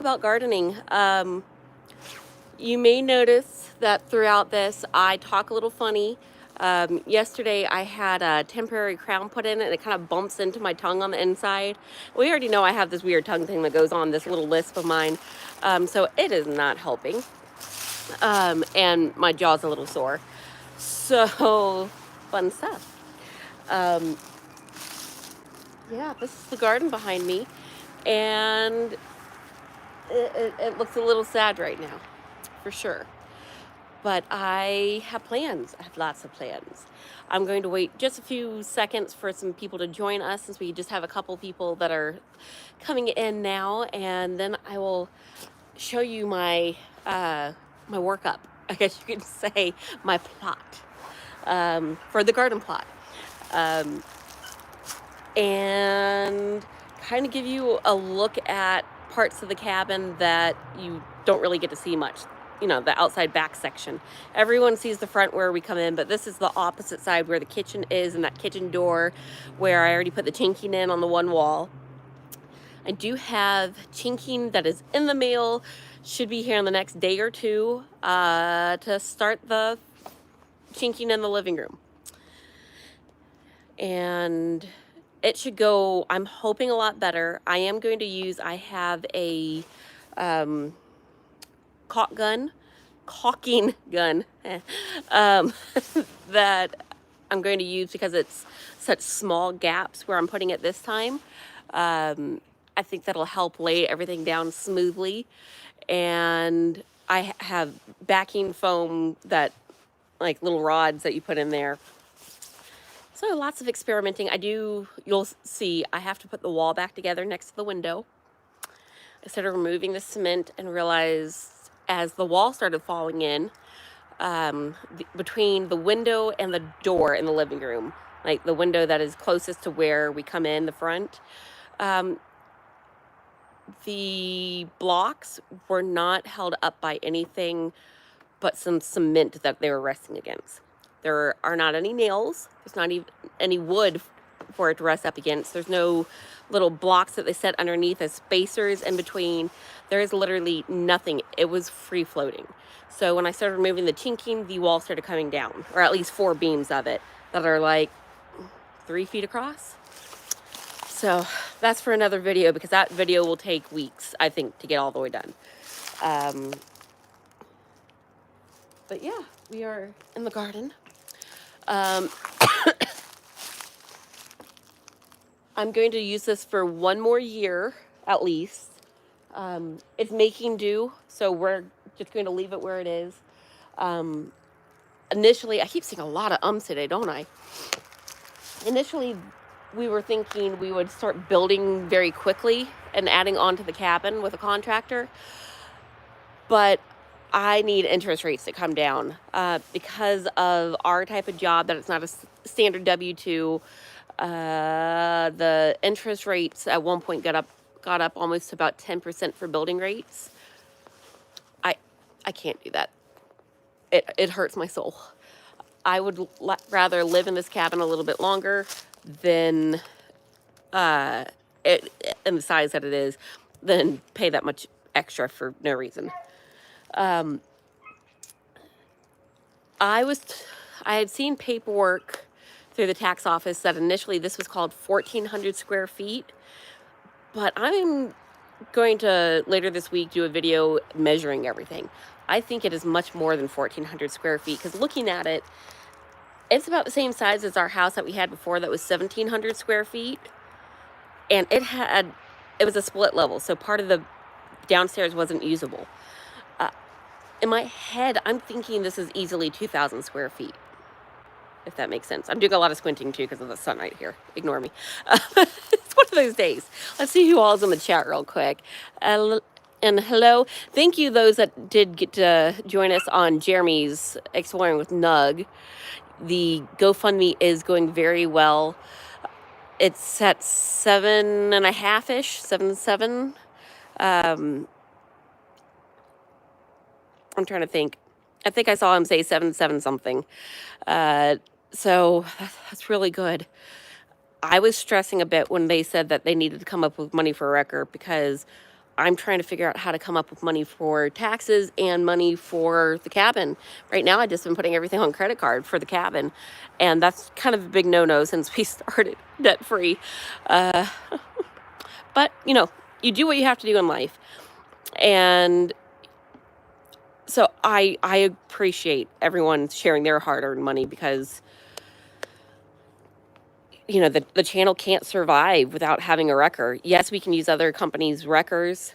About gardening. You may notice that throughout this, I talk a little funny. Yesterday, I had a temporary crown put in and it kind of bumps into my tongue on the inside. We already know I have this weird tongue thing that goes on this little lisp of mine. So it is not helping. And my jaw's a little sore. So, fun stuff. Um, yeah, this is the garden behind me. And it looks a little sad right now, for sure. But I have plans. I have lots of plans. I'm going to wait just a few seconds for some people to join us, since we just have a couple people that are coming in now, and then I will show you my my workup. I guess you could say my plot for the garden plot, um, and kind of give you a look at parts of the cabin that you don't really get to see much. You know, the outside back section. Everyone sees the front where we come in, but this is the opposite side where the kitchen is, and that kitchen door where I already put the chinking in on the one wall. I do have chinking that is in the mail, should be here in the next day or two, to start the chinking in the living room. And it should go, I'm hoping, a lot better. I am going to use, I have a caulking gun that I'm going to use because it's such small gaps where I'm putting it this time. I think that'll help lay everything down smoothly. And I have backing foam, that like little rods that you put in there. So lots of experimenting. You'll see, I have to put the wall back together next to the window. I started removing the cement and realized, as the wall started falling in, between the window and the door in the living room, like the window that is closest to where we come in, the front, the blocks were not held up by anything but some cement that they were resting against. There are not any nails. There's not even any wood for it to rest up against. There's no little blocks that they set underneath as spacers in between. There is literally nothing. It was free floating. So when I started removing the chinking, the wall started coming down, or at least 4 beams of it that are like 3 feet across. So that's for another video, because that video will take weeks, I think, to get all the way done. But yeah, we are in the garden. I'm going to use this for 1 more year, at least. It's making do, so we're just going to leave it where it is. Initially, I keep saying a lot of today, don't I? Initially, we were thinking we would start building very quickly and adding on to the cabin with a contractor. But I need interest rates to come down because of our type of job, that it's not a standard W-2. The interest rates at one point got up almost to about 10% for building rates. I can't do that. It hurts my soul. I would rather live in this cabin a little bit longer than in the size that it is, than pay that much extra for no reason. I had seen paperwork through the tax office that initially this was called 1,400 square feet, but I'm going to later this week do a video measuring everything. I think it is much more than 1,400 square feet, because looking at it, it's about the same size as our house that we had before that was 1,700 square feet, and it was a split level, so part of the downstairs wasn't usable. In my head, I'm thinking this is easily 2,000 square feet, if that makes sense. I'm doing a lot of squinting too because of the sun right here. Ignore me. It's one of those days. Let's see who all is in the chat real quick. And hello. Thank you, those that did get to join us on Jeremy's Exploring with Nug. The GoFundMe is going very well. It's at 7.5-ish, 7.7. I'm trying to think. I think I saw him say 7.7 something. So that's really good. I was stressing a bit when they said that they needed to come up with money for a record, because I'm trying to figure out how to come up with money for taxes and money for the cabin. Right now, I just been putting everything on credit card for the cabin, and that's kind of a big no-no since we started debt-free. Uh, but you do what you have to do in life, and so I appreciate everyone sharing their hard-earned money, because the channel can't survive without having a wrecker. Yes, we can use other companies' wreckers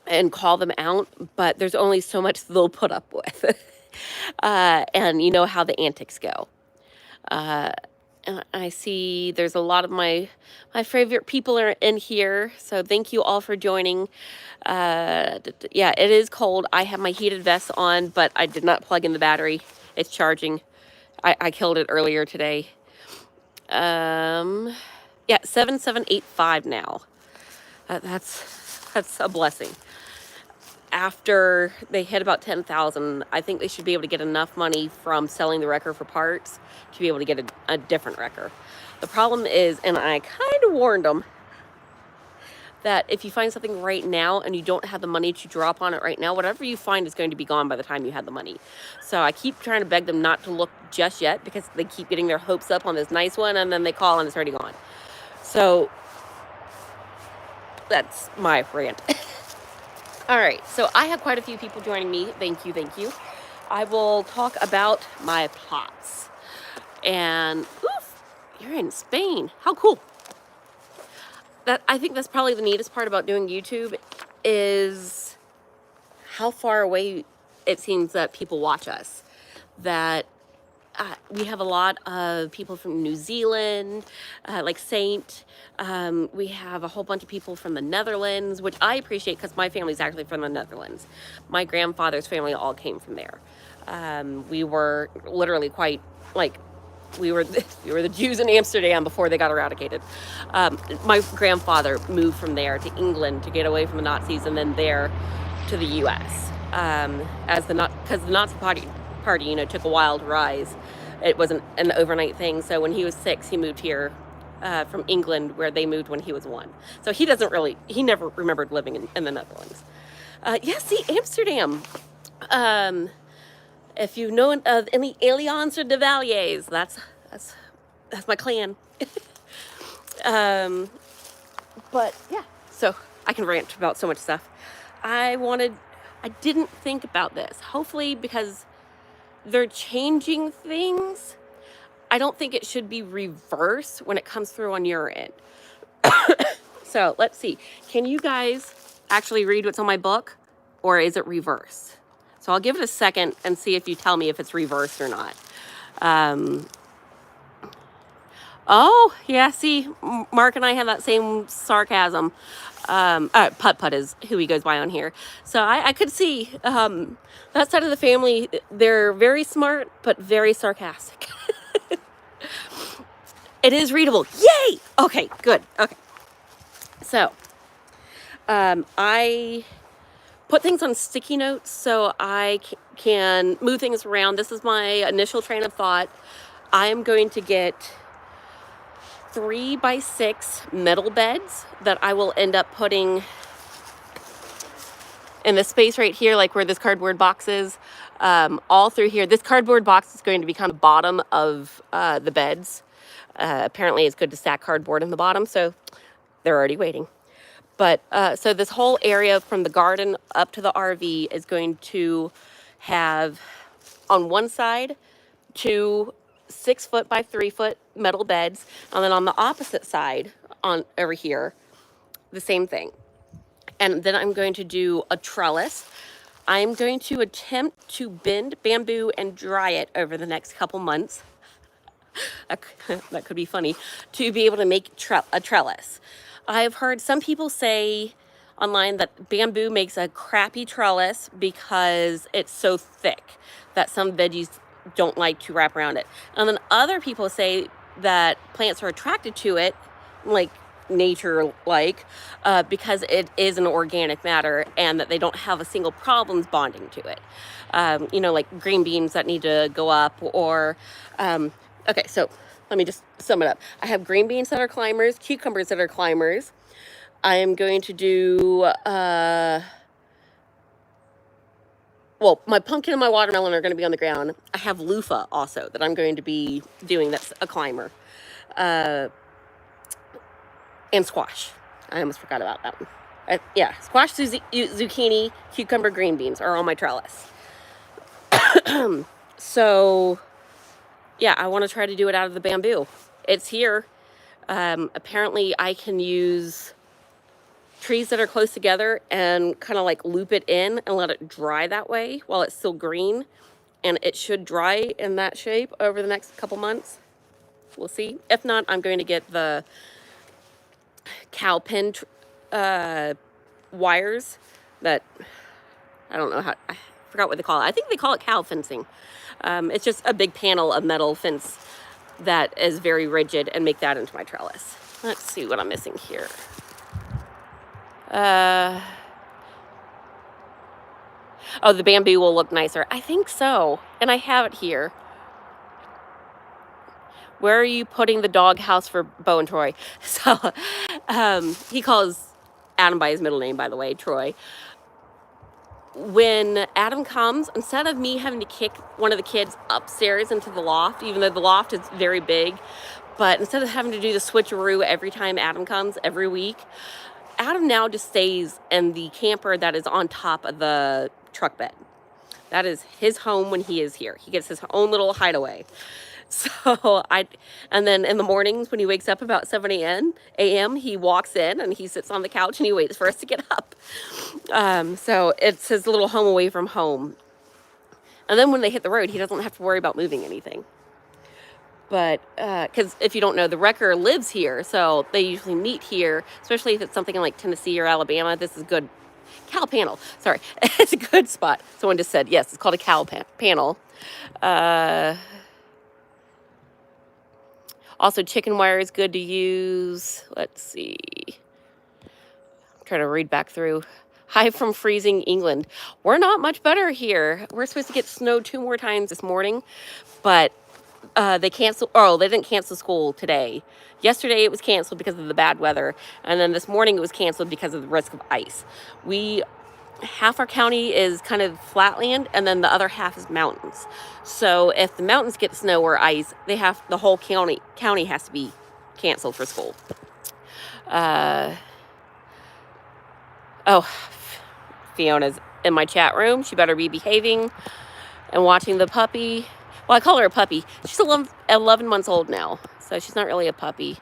and call them out, but there's only so much they'll put up with. And you know how the antics go. Uh, and I see there's a lot of my favorite people are in here, so thank you all for joining. Yeah, it is cold. I have my heated vest on, but I did not plug in the battery. It's charging. I killed it earlier today. Yeah, 7785 now. That's a blessing. After they hit about 10,000, I think they should be able to get enough money from selling the wrecker for parts to be able to get a different wrecker. The problem is, and I kind of warned them, that if you find something right now and you don't have the money to drop on it right now, whatever you find is going to be gone by the time you have the money. So I keep trying to beg them not to look just yet, because they keep getting their hopes up on this nice one, and then they call and it's already gone. So that's my rant. All right, so I have quite a few people joining me. Thank you, thank you. I will talk about my plots. And, oof, you're in Spain. How cool. I think that's probably the neatest part about doing YouTube, is how far away it seems that people watch us. That we have a lot of people from New Zealand, like Saint. We have a whole bunch of people from the Netherlands, which I appreciate, because my family's actually from the Netherlands. My grandfather's family all came from there. We were literally quite like, we were the Jews in Amsterdam before they got eradicated. My grandfather moved from there to England to get away from the Nazis, and then there to the U.S. Because the Nazi party, took a wild rise. It wasn't an overnight thing. So when he was 6, he moved here from England, where they moved when he was 1. So he never remembered living in the Netherlands. See, Amsterdam. If you know of any aliens or Devaliers, that's my clan. But yeah, so I can rant about so much stuff. I didn't think about this. Hopefully, because they're changing things, I don't think it should be reverse when it comes through on your end. So let's see. Can you guys actually read what's on my book, or is it reverse? So I'll give it a second and see if you tell me if it's reversed or not. Oh, yeah, see, Mark and I have that same sarcasm. Putt is who he goes by on here. So I could see that side of the family, they're very smart, but very sarcastic. It is readable. Yay! Okay, good. Okay. So I put things on sticky notes so I can move things around. This is my initial train of thought. I am going to get 3x6 metal beds that I will end up putting in the space right here, like where this cardboard box is, all through here. This cardboard box is going to become the bottom of the beds. Apparently it's good to stack cardboard in the bottom, so they're already waiting. But so this whole area from the garden up to the RV is going to have, on one side, 2 6-foot by 3-foot metal beds, and then on the opposite side, over here, the same thing. And then I'm going to do a trellis. I'm going to attempt to bend bamboo and dry it over the next couple months. That could be funny, to be able to make a trellis. I've heard some people say online that bamboo makes a crappy trellis because it's so thick that some veggies don't like to wrap around it. And then other people say that plants are attracted to it, like nature because it is an organic matter, and that they don't have a single problems bonding to it. Like green beans that need to go up, or okay, so let me just sum it up. I have green beans that are climbers, cucumbers that are climbers, I am going to do, well, my pumpkin and my watermelon are going to be on the ground. I have loofah also that I'm going to be doing. That's a climber. And squash. I almost forgot about that one. Yeah, squash, zucchini, cucumber, green beans are on my trellis. So, yeah, I want to try to do it out of the bamboo. It's here. Apparently, I can use trees that are close together and kind of like loop it in and let it dry that way while it's still green. And it should dry in that shape over the next couple months. We'll see. If not, I'm going to get the cow pen wires that, I don't know how, I forgot what they call it. I think they call it cow fencing. It's just a big panel of metal fence that is very rigid, and make that into my trellis. Let's see what I'm missing here. Oh, the bamboo will look nicer. I think so. And I have it here. Where are you putting the dog house for Bo and Troy? So he calls Adam by his middle name, by the way, Troy. When Adam comes, instead of me having to kick one of the kids upstairs into the loft, even though the loft is very big, but instead of having to do the switcheroo every time Adam comes every week, Adam now just stays in the camper that is on top of the truck bed. That is his home when he is here. He gets his own little hideaway. So and then in the mornings when he wakes up about 7 a.m., he walks in and he sits on the couch and he waits for us to get up. So it's his little home away from home. And then when they hit the road, he doesn't have to worry about moving anything. But, because if you don't know, the wrecker lives here, so they usually meet here, especially if it's something in like Tennessee or Alabama. This is good. Cow panel. Sorry. It's a good spot. Someone just said, yes, it's called a cow panel. Also, chicken wire is good to use. Let's see. I'm trying to read back through. Hi from freezing England. We're not much better here. We're supposed to get snow 2 more times this morning, but they didn't cancel school today. Yesterday it was canceled because of the bad weather, and then this morning it was canceled because of the risk of ice. Half our county is kind of flatland, and then the other half is mountains. So if the mountains get snow or ice, the whole county has to be canceled for school. Fiona's in my chat room. She better be behaving and watching the puppy. Well, I call her a puppy. She's 11 months old now, so she's not really a puppy.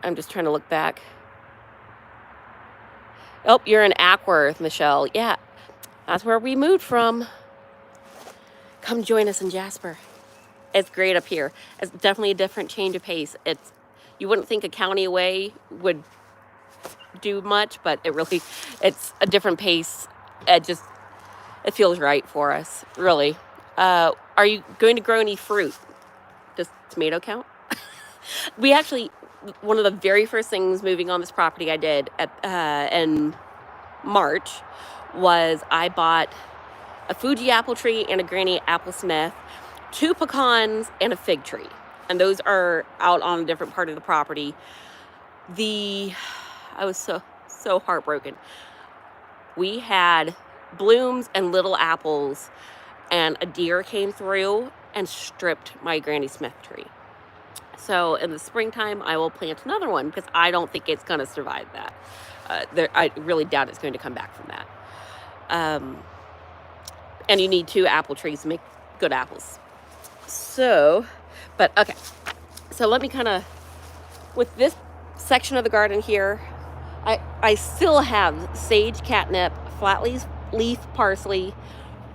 I'm just trying to look back. Oh, you're in Ackworth, Michelle. Yeah, that's where we moved from. Come join us in Jasper. It's great up here. It's definitely a different change of pace. You wouldn't think a county away would do much, but it's a different pace. It feels right for us, really. Are you going to grow any fruit? Does tomato count? We actually, one of the very first things moving on this property I did in March was I bought a Fuji apple tree and a Granny apple smith, 2 pecans, and a fig tree. And those are out on a different part of the property. I was so heartbroken. We had blooms and little apples, and a deer came through and stripped my Granny Smith tree. So in the springtime, I will plant another one because I don't think it's going to survive that. I really doubt it's going to come back from that. And you need 2 apple trees to make good apples. But okay. So let me with this section of the garden here, I still have sage, catnip, flat leaf parsley,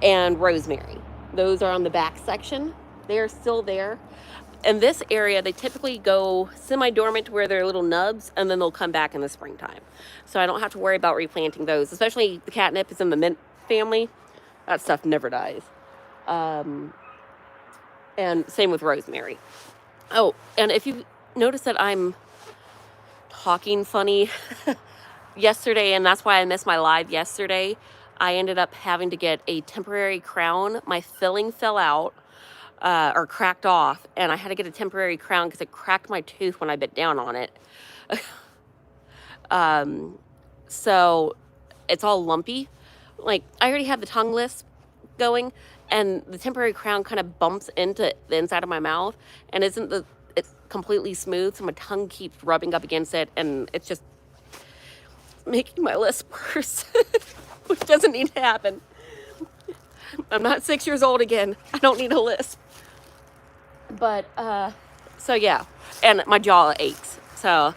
and rosemary. Those are on the back section. They are still there. In this area, they typically go semi-dormant where they're little nubs, and then they'll come back in the springtime. So I don't have to worry about replanting those, especially the catnip is in the mint family. That stuff never dies. And same with rosemary. Oh, and if you notice that I'm talking funny yesterday, and that's why I missed my live yesterday, I ended up having to get a temporary crown. My filling fell out or cracked off, and I had to get a temporary crown because it cracked my tooth when I bit down on it. So it's all lumpy. Like, I already have the tongue lisp going, and the temporary crown kind of bumps into the inside of my mouth, and it's completely smooth, so my tongue keeps rubbing up against it, and it's just making my lisp worse, which doesn't need to happen. I'm not 6 years old again. I don't need a lisp. But, so yeah, and my jaw aches. So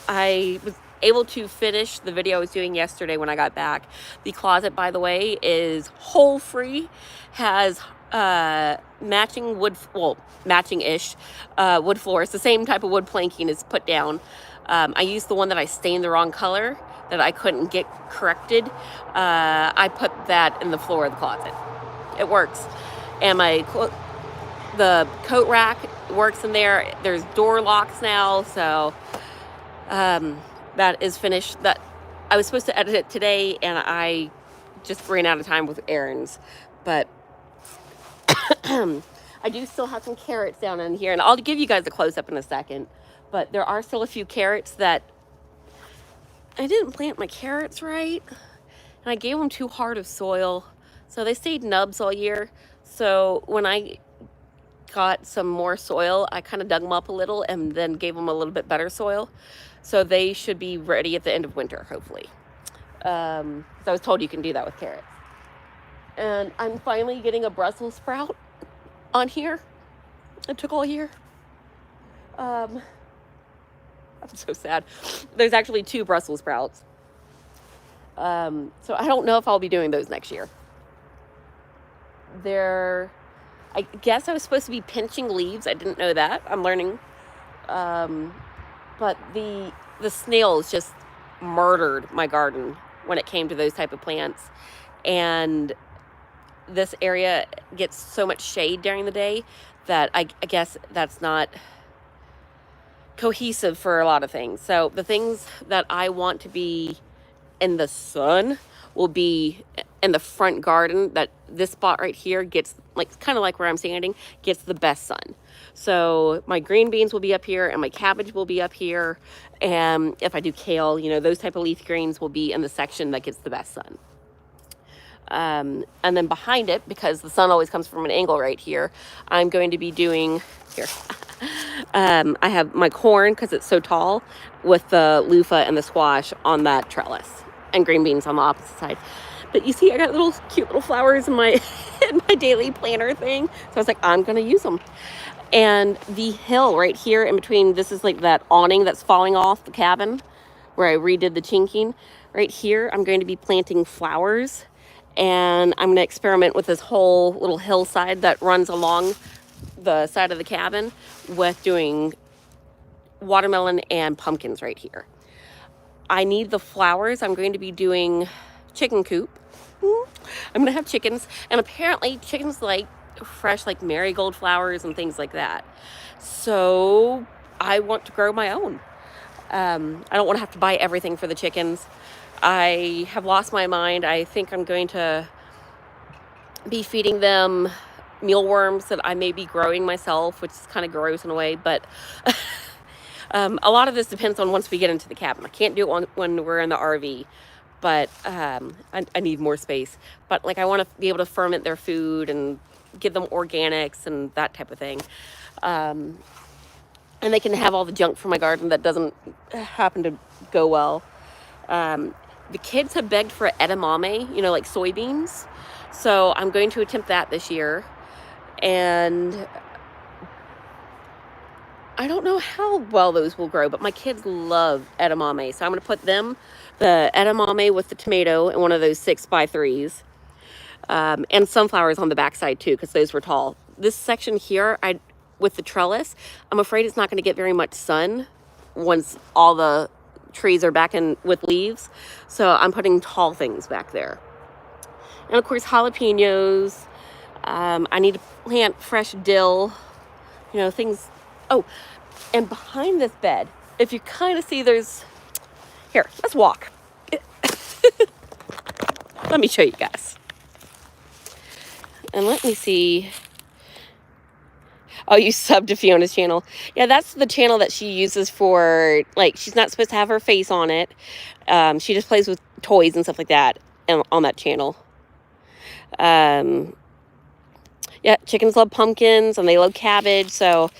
I was able to finish the video I was doing yesterday when I got back. The closet, by the way, is hole free, has matching wood, well, matching-ish wood floors. The same type of wood planking is put down. I used the one that I stained the wrong color that I couldn't get corrected. I put that in the floor of the closet. It works. And the coat rack works in there. There's door locks now, so that is finished. That I was supposed to edit it today, and I just ran out of time with errands. But I do still have some carrots down in here, and I'll give you guys a close-up in a second. But there are still a few carrots that I didn't plant my carrots right, and I gave them too hard of soil, so they stayed nubs all year. So when I got some more soil, I kind of dug them up a little and then gave them a little bit better soil. So they should be ready at the end of winter, hopefully. So I was told you can do that with carrots. And I'm finally getting a Brussels sprout on here. It took all year. I'm so sad. There's actually 2 Brussels sprouts. So I don't know if I'll be doing those next year. I guess I was supposed to be pinching leaves. I didn't know that. I'm learning. But the snails just murdered my garden when it came to those type of plants. And this area gets so much shade during the day that I guess that's not cohesive for a lot of things. So the things that I want to be in the sun will be in the front garden. That this spot right here gets, like, kind of like where I'm standing, gets the best sun. So my green beans will be up here, and my cabbage will be up here, and if I do kale, you know, those type of leaf greens will be in the section that gets the best sun. And then behind it, because the sun always comes from an angle right here, I'm going to be doing here. I have my corn, because it's so tall, with the loofah and the squash on that trellis, and green beans on the opposite side. But you see, I got little cute little flowers in my in my daily planner thing. So I was like, I'm gonna use them. And the hill right here in between, this is like that awning that's falling off the cabin where I redid the chinking. Right here, I'm going to be planting flowers, and I'm gonna experiment with this whole little hillside that runs along the side of the cabin with doing watermelon and pumpkins right here. I need the flowers. I'm going to be doing chicken coop. I'm gonna have chickens, and apparently chickens like fresh, like marigold flowers and things like that. So I want to grow my own. I don't want to have to buy everything for the chickens. I have lost my mind. I think I'm going to be feeding them mealworms that I may be growing myself, which is kind of gross in a way, but a lot of this depends on once we get into the cabin. I can't do it when we're in the RV, but I need more space. But like, I want to be able to ferment their food and give them organics and that type of thing. And they can have all the junk from my garden that doesn't happen to go well. The kids have begged for edamame, you know, like soybeans. So I'm going to attempt that this year. And I don't know how well those will grow, but my kids love edamame. So I'm going to put the edamame with the tomato in one of those 6x3s. And sunflowers on the backside too, because those were tall. This section here, with the trellis, I'm afraid it's not going to get very much sun once all the trees are back in with leaves. So I'm putting tall things back there. And of course, jalapenos. I need to plant fresh dill, you know, things. Oh, and behind this bed, if you kind of see, here, let's walk. Let me show you guys. And let me see. Oh, you subbed to Fiona's channel. Yeah, that's the channel that she uses for, like, she's not supposed to have her face on it. She just plays with toys and stuff like that on that channel. Yeah, chickens love pumpkins and they love cabbage, so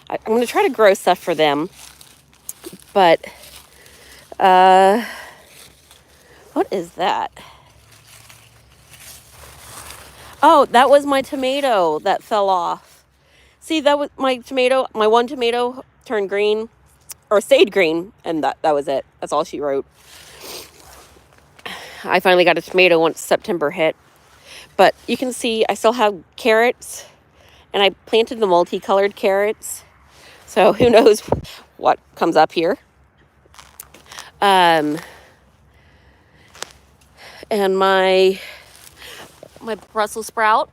I'm going to try to grow stuff for them. But, what is that? Oh, that was my tomato that fell off. See, that was my tomato. My one tomato turned green, or stayed green, and that was it. That's all she wrote. I finally got a tomato once September hit. But you can see I still have carrots, and I planted the multicolored carrots. So who knows what comes up here. And my Brussels sprout,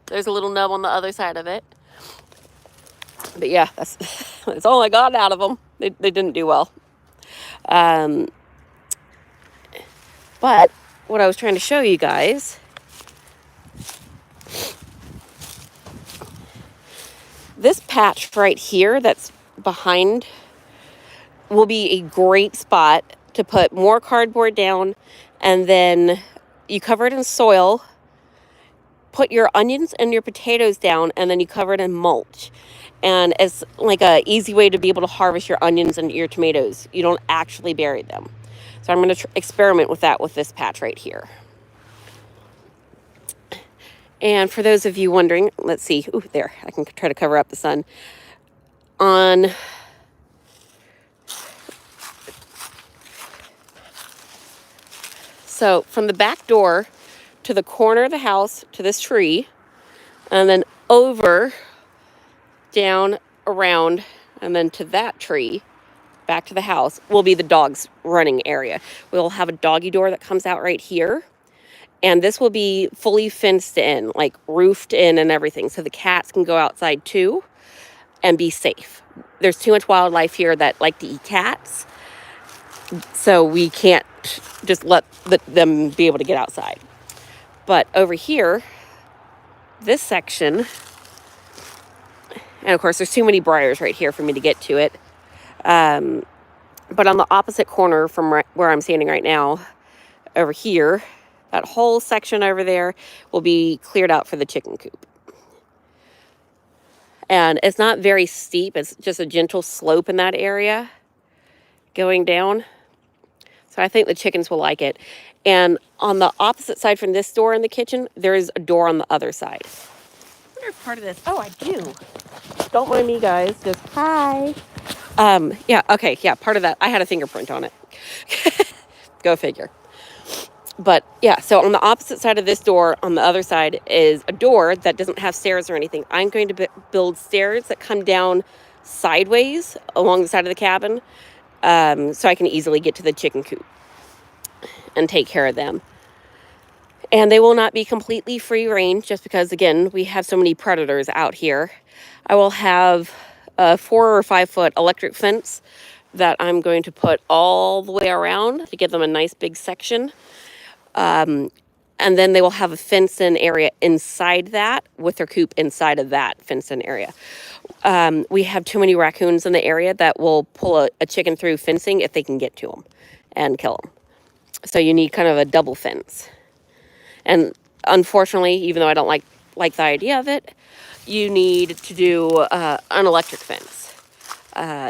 there's a little nub on the other side of it. But yeah, that's all I got out of them. They didn't do well. But what I was trying to show you guys, this patch right here that's behind will be a great spot to put more cardboard down, and then you cover it in soil, put your onions and your potatoes down, and then you cover it in mulch. And it's like a easy way to be able to harvest your onions and your tomatoes. You don't actually bury them. So I'm going to experiment with that with this patch right here. And for those of you wondering, let's see. Ooh, there. I can try to cover up the sun. So from the back door to the corner of the house to this tree, and then over, down, around, and then to that tree, back to the house, will be the dog's running area. We'll have a doggy door that comes out right here. And this will be fully fenced in, like roofed in and everything. So the cats can go outside too and be safe. There's too much wildlife here that like to eat cats. So we can't just let them be able to get outside. But over here, this section, and of course there's too many briars right here for me to get to it. But on the opposite corner from where I'm standing right now, over here, that whole section over there will be cleared out for the chicken coop. And it's not very steep. It's just a gentle slope in that area going down. So I think the chickens will like it. And on the opposite side from this door in the kitchen, there is a door on the other side. I wonder if part of this... Oh, I do. Don't mind me, guys. Just hi. Yeah, okay. Yeah, part of that. I had a fingerprint on it. Go figure. But yeah, so on the opposite side of this door, on the other side, is a door that doesn't have stairs or anything. I'm going to build stairs that come down sideways along the side of the cabin, so I can easily get to the chicken coop and take care of them. And they will not be completely free range, just because, again, we have so many predators out here. I will have a 4 or 5 foot electric fence that I'm going to put all the way around to give them a nice big section. And then they will have a fenced-in area inside that with their coop inside of that fenced-in area. We have too many raccoons in the area that will pull a chicken through fencing if they can get to them and kill them. So you need kind of a double fence. And unfortunately, even though I don't like the idea of it, you need to do an electric fence.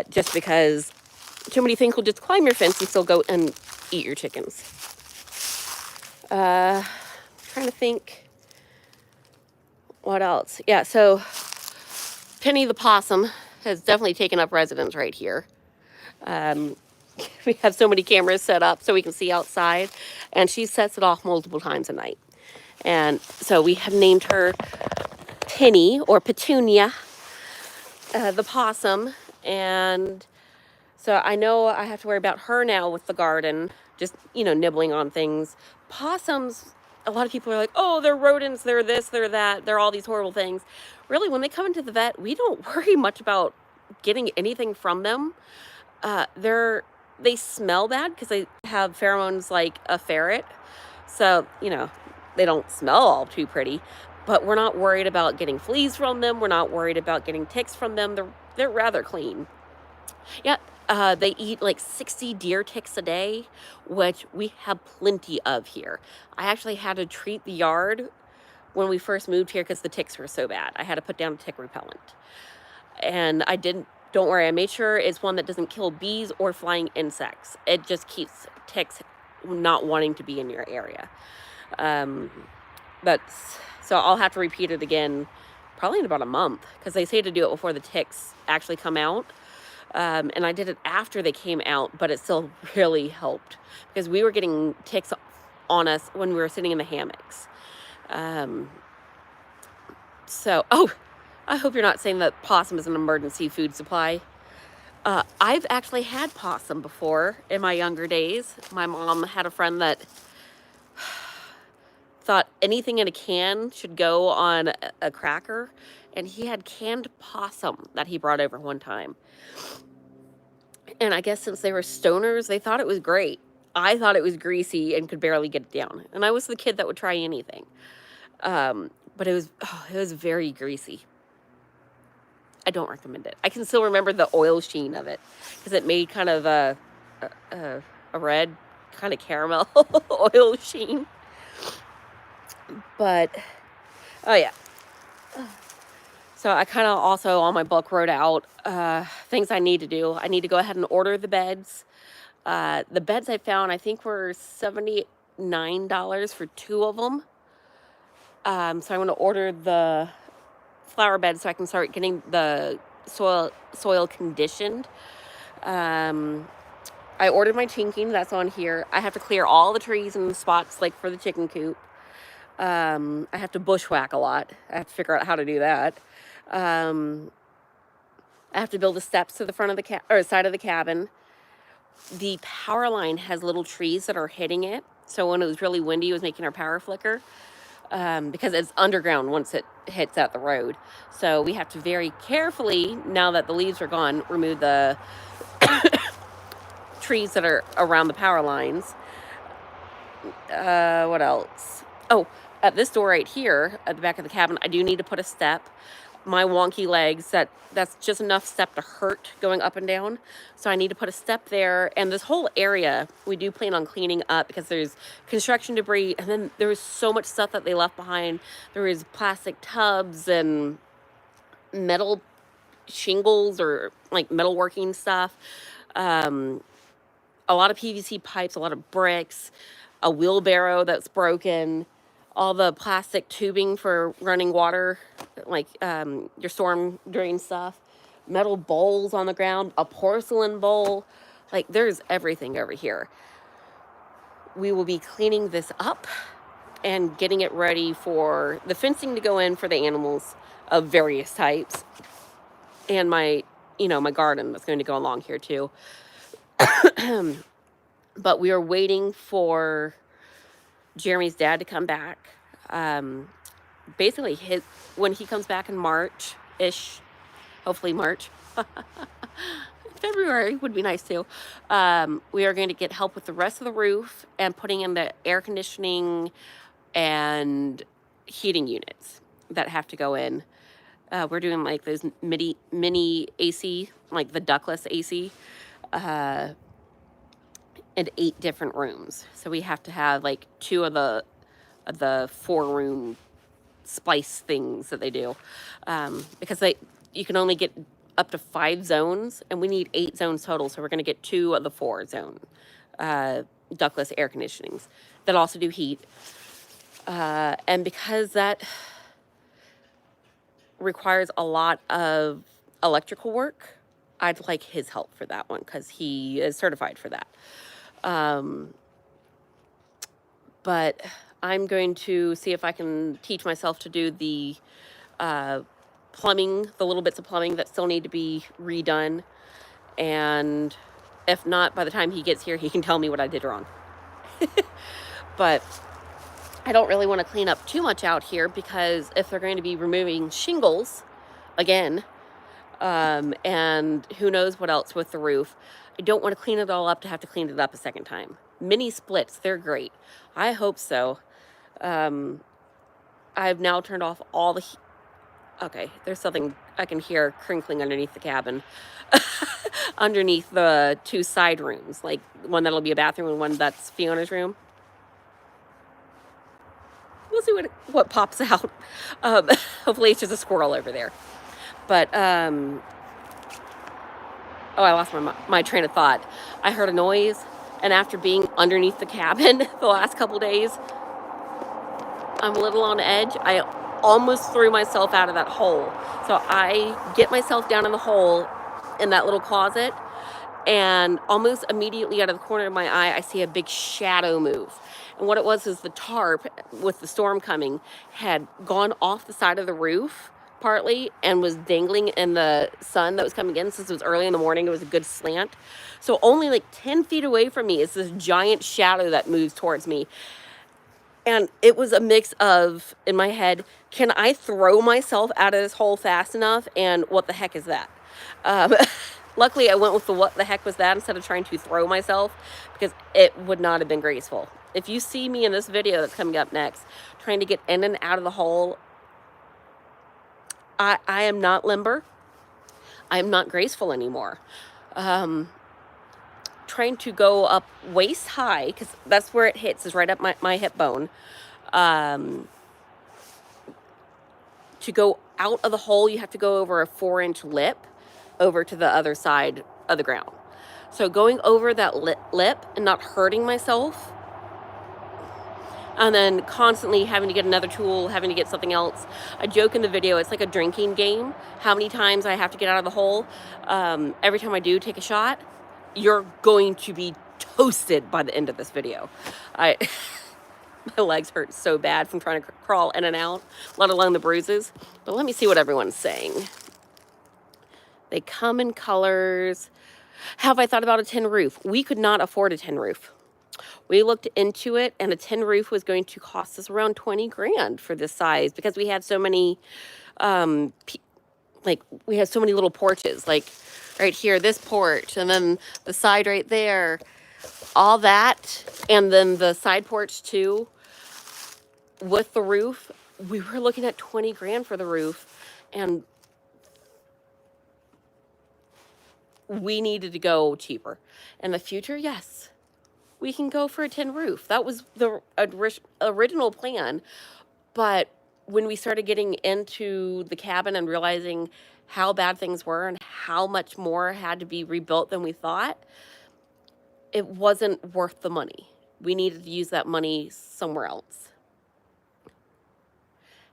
Just because too many things will just climb your fence and still go and eat your chickens. Trying to think what else. Yeah, so Penny the possum has definitely taken up residence right here. We have so many cameras set up so we can see outside, and she sets it off multiple times a night. And so we have named her Penny, or Petunia, the possum. And so I know I have to worry about her now with the garden, just, nibbling on things. Possums, a lot of people are like, oh, they're rodents, they're this, they're that, they're all these horrible things. Really, when they come into the vet, we don't worry much about getting anything from them. They smell bad because they have pheromones like a ferret. So, they don't smell all too pretty. but we're not worried about getting fleas from them. We're not worried about getting ticks from them. They're rather clean. Yeah, they eat like 60 deer ticks a day, which we have plenty of here. I actually had to treat the yard when we first moved here because the ticks were so bad. I had to put down tick repellent. And I didn't, don't worry, I made sure it's one that doesn't kill bees or flying insects. It just keeps ticks not wanting to be in your area. So I'll have to repeat it again probably in about a month because they say to do it before the ticks actually come out. And I did it after they came out, but it still really helped because we were getting ticks on us when we were sitting in the hammocks. Oh, I hope you're not saying that possum is an emergency food supply. I've actually had possum before in my younger days. My mom had a friend that thought anything in a can should go on a cracker, and he had canned possum that he brought over one time. And I guess since they were stoners, they thought it was great. I thought it was greasy and could barely get it down. And I was the kid that would try anything. But it was very greasy. I don't recommend it. I can still remember the oil sheen of it because it made kind of a red kind of caramel oil sheen. But, oh yeah. So I kind of also on my book wrote out things I need to do. I need to go ahead and order the beds. The beds I found, I think were $79 for 2 of them. So I'm going to order the flower beds so I can start getting the soil conditioned. I ordered my chinking, that's on here. I have to clear all the trees and the spots like for the chicken coop. I have to bushwhack a lot. I have to figure out how to do that. I have to build the steps to the front of the side of the cabin. The power line has little trees that are hitting it. So when it was really windy, it was making our power flicker. Because it's underground once it hits at the road. So we have to very carefully, now that the leaves are gone, remove the trees that are around the power lines. What else? Oh, at this door right here, at the back of the cabin, I do need to put a step. My wonky legs, that's just enough step to hurt going up and down. So I need to put a step there. And this whole area, we do plan on cleaning up because there's construction debris. And then there was so much stuff that they left behind. There was plastic tubs and metal shingles or like metalworking stuff. A lot of PVC pipes, a lot of bricks, a wheelbarrow that's broken, all the plastic tubing for running water, like your storm drain stuff, metal bowls on the ground, a porcelain bowl. Like there's everything over here. We will be cleaning this up and getting it ready for the fencing to go in for the animals of various types. And my garden that's going to go along here too. But we are waiting for Jeremy's dad to come back. Basically, when he comes back in March-ish, hopefully March, February would be nice too. We are going to get help with the rest of the roof and putting in the air conditioning and heating units that have to go in. We're doing like those mini AC, like the ductless AC, in 8 different rooms. So we have to have like 2 of the 4-room splice things that they do, because you can only get up to 5 zones, and we need 8 zones total. So we're going to get 2 of the 4 zone ductless air conditionings that also do heat, and because that requires a lot of electrical work, I'd like his help for that one because he is certified for that. But I'm going to see if I can teach myself to do the plumbing, the little bits of plumbing that still need to be redone. And if not, by the time he gets here, he can tell me what I did wrong. But I don't really want to clean up too much out here because if they're going to be removing shingles again, and who knows what else with the roof, I don't want to clean it all up to have to clean it up a second time. Mini splits, they're great. I hope so. I've now turned off all the okay, there's something I can hear crinkling underneath the cabin. Underneath the 2 side rooms, like one that'll be a bathroom and one that's Fiona's room. We'll see what pops out. Um, hopefully it's just a squirrel over there. But oh, I lost my train of thought. I heard a noise, and after being underneath the cabin the last couple days, I'm a little on edge. I almost threw myself out of that hole. So I get myself down in the hole in that little closet, and almost immediately out of the corner of my eye, I see a big shadow move. And what it was is the tarp, with the storm coming, had gone off the side of the roof partly and was dangling in the sun that was coming in. Since it was early in the morning, it was a good slant. So only like 10 feet away from me is this giant shadow that moves towards me. And it was a mix of, in my head, can I throw myself out of this hole fast enough? And what the heck is that? Um, luckily, I went with the what the heck was that instead of trying to throw myself, because it would not have been graceful. If you see me in this video that's coming up next, trying to get in and out of the hole, I am not limber. I am not graceful anymore. Trying to go up waist high, because that's where it hits, is right up my hip bone. To go out of the hole, you have to go over a 4-inch lip over to the other side of the ground. So going over that lip and not hurting myself, and then constantly having to get another tool, having to get something else. I joke in the video, it's like a drinking game. How many times I have to get out of the hole. Every time I do take a shot, you're going to be toasted by the end of this video. My legs hurt so bad from trying to crawl in and out, let alone the bruises. But let me see what everyone's saying. They come in colors. Have I thought about a tin roof? We could not afford a tin roof. We looked into it, and a tin roof was going to cost us around 20 grand for this size, because we had so many, we had so many little porches, like right here, this porch, and then the side right there, all that, and then the side porch too, with the roof. We were looking at 20 grand for the roof, and we needed to go cheaper. In the future, yes, we can go for a tin roof. That was the original plan. But when we started getting into the cabin and realizing how bad things were and how much more had to be rebuilt than we thought, it wasn't worth the money. We needed to use that money somewhere else.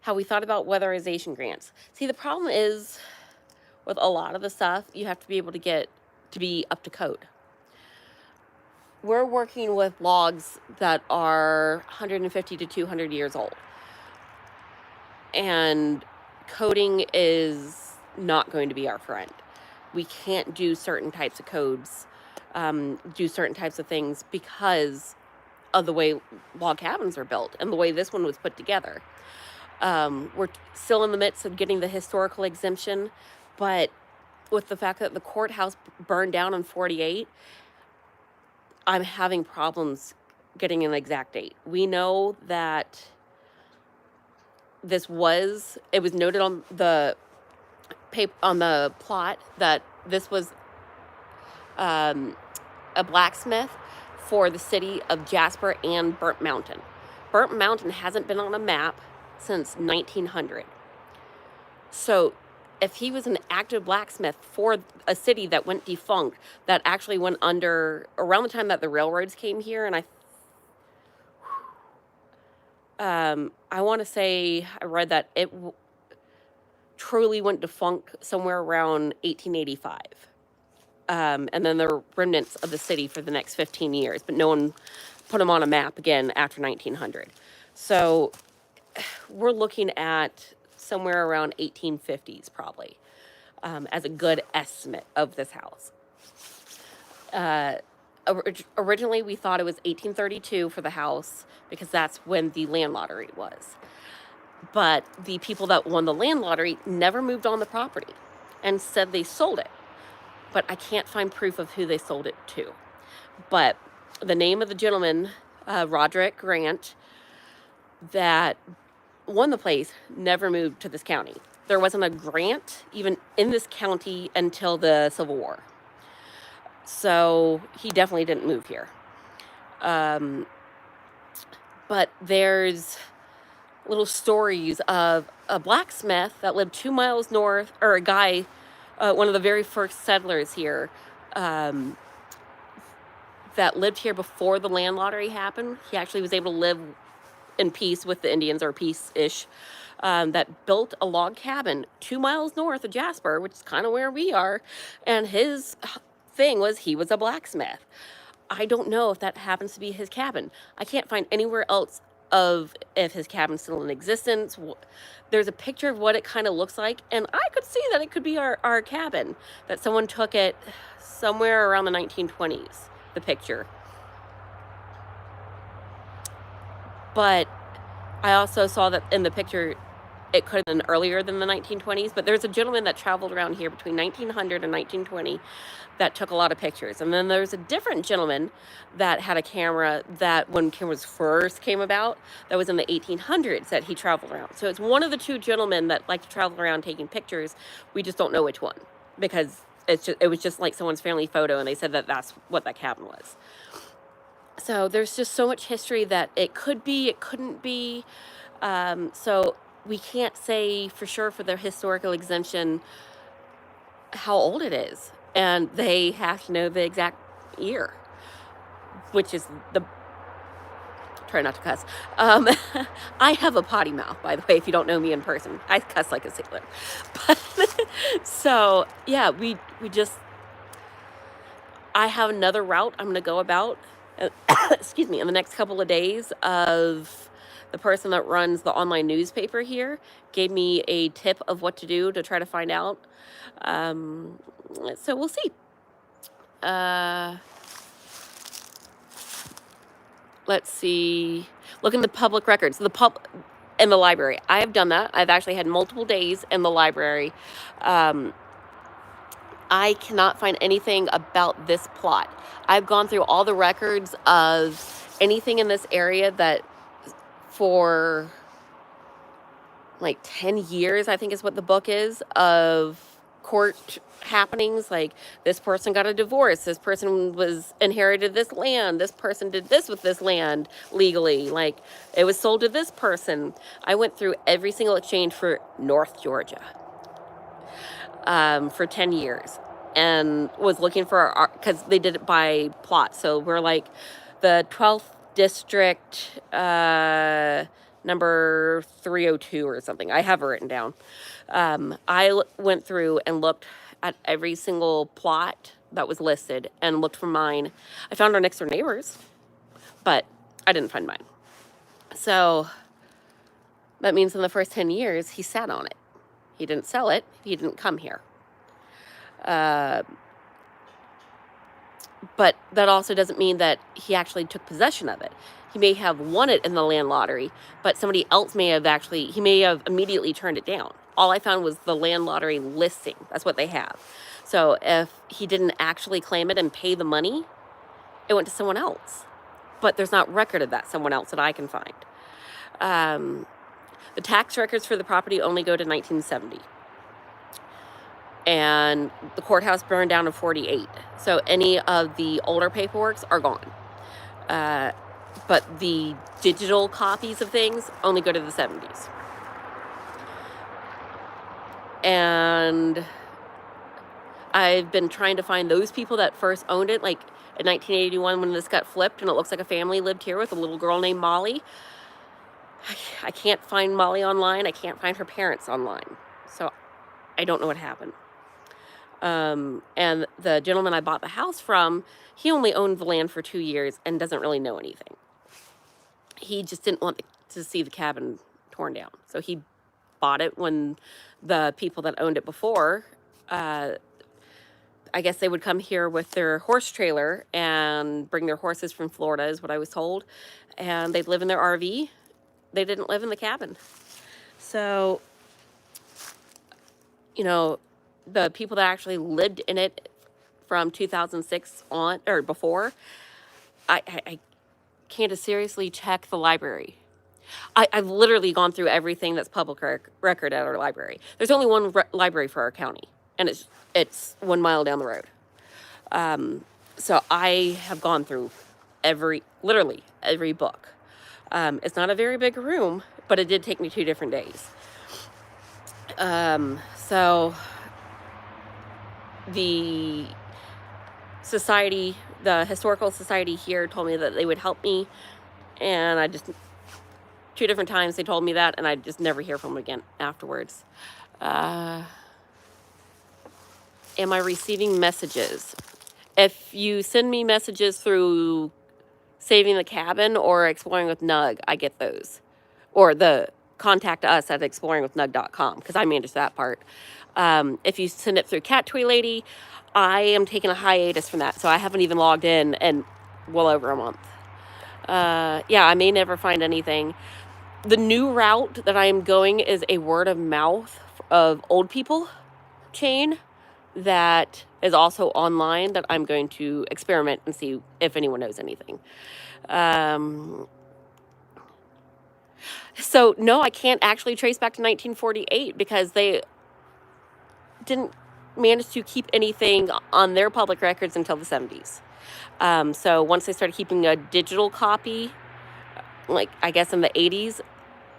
How we thought about weatherization grants. See, the problem is with a lot of the stuff, you have to be able to get to be up to code. We're working with logs that are 150 to 200 years old. And coding is not going to be our friend. We can't do certain types of codes, do certain types of things, because of the way log cabins are built and the way this one was put together. We're still in the midst of getting the historical exemption, but with the fact that the courthouse burned down in 48, I'm having problems getting an exact date. We know that it was noted on the plot that this was a blacksmith for the city of Jasper and Burnt Mountain. Burnt Mountain hasn't been on a map since 1900. So if he was an active blacksmith for a city that went defunct, that actually went under around the time that the railroads came here, and I want to say I read that it truly went defunct somewhere around 1885. And then there were remnants of the city for the next 15 years, but no one put them on a map again after 1900. So we're looking at somewhere around 1850s probably, as a good estimate of this house. Originally, we thought it was 1832 for the house, because that's when the land lottery was. But the people that won the land lottery never moved on the property and said they sold it. But I can't find proof of who they sold it to. But the name of the gentleman, Roderick Grant, that won the place never moved to this county. There wasn't a grant even in this county until the Civil War. So he definitely didn't move here. But there's little stories of a blacksmith that lived 2 miles north, or a guy, one of the very first settlers here, that lived here before the land lottery happened. He actually was able to live in peace with the Indians, or peace-ish, that built a log cabin 2 miles north of Jasper, which is kind of where we are. And his thing was he was a blacksmith. I don't know if that happens to be his cabin. I can't find anywhere else of if his cabin's still in existence. There's a picture of what it kind of looks like, and I could see that it could be our cabin, that someone took it somewhere around the 1920s, the picture. But I also saw that in the picture it could have been earlier than the 1920s, but there's a gentleman that traveled around here between 1900 and 1920 that took a lot of pictures. And then there's a different gentleman that had a camera that, when cameras first came about, that was in the 1800s, that he traveled around. So it's one of the two gentlemen that like to travel around taking pictures. We just don't know which one, because it was just like someone's family photo, and they said that that's what that cabin was. So there's just so much history that it could be, it couldn't be. So we can't say for sure for the historical exemption how old it is. And they have to know the exact year, which is the... Try not to cuss. I have a potty mouth, by the way, if you don't know me in person. I cuss like a sailor. But so, yeah, we just... I have another route I'm going to go about, excuse me, in the next couple of days. Of the person that runs the online newspaper here gave me a tip of what to do to try to find out. So we'll see. Let's see. Look in the public records. In the library. I have done that. I've actually had multiple days in the library. I cannot find anything about this plot. I've gone through all the records of anything in this area that for like 10 years, I think is what the book is, of court happenings. Like, this person got a divorce, this person inherited this land, this person did this with this land legally, like it was sold to this person. I went through every single exchange for North Georgia for 10 years, and was looking for because they did it by plot. So we're like the 12th district, number 302 or something. I have it written down. I went through and looked at every single plot that was listed and looked for mine. I found our next door neighbors, but I didn't find mine. So that means in the first 10 years, he sat on it. He didn't sell it. He didn't come here. But that also doesn't mean that he actually took possession of it. He may have won it in the land lottery, but somebody else may have he may have immediately turned it down. All I found was the land lottery listing. That's what they have. So if he didn't actually claim it and pay the money, it went to someone else. But there's not record of that someone else that I can find. The tax records for the property only go to 1970. And the courthouse burned down in 48. So any of the older paperworks are gone. But the digital copies of things only go to the 70s. And I've been trying to find those people that first owned it, like in 1981 when this got flipped, and it looks like a family lived here with a little girl named Molly. I can't find Molly online. I can't find her parents online. So I don't know what happened. And the gentleman I bought the house from, he only owned the land for 2 years and doesn't really know anything. He just didn't want to see the cabin torn down. So he bought it when the people that owned it before, I guess they would come here with their horse trailer and bring their horses from Florida, is what I was told. And they'd live in their RV. They didn't live in the cabin. So, you know, the people that actually lived in it from 2006 on, or before, I can't seriously check the library. I've literally gone through everything that's public record at our library. There's only one library for our county, and it's 1 mile down the road. So I have gone through literally every book. It's not a very big room, but it did take me 2 different days. So the society, the historical society here, told me that they would help me, and I just 2 different times they told me that, and I just never hear from them again afterwards. Am I receiving messages? If you send me messages through Saving the Cabin or Exploring with Nug, I get those. Or the contact us at exploringwithnug.com, because I manage that part. If you send it through Cat Toy Lady, I am taking a hiatus from that, so I haven't even logged in well over a month. Yeah, I may never find anything. The new route that I am going is a word of mouth of old people chain that is also online that I'm going to experiment and see if anyone knows anything. So no, I can't actually trace back to 1948 because they didn't manage to keep anything on their public records until the 70s. So once they started keeping a digital copy, like I guess in the 80s,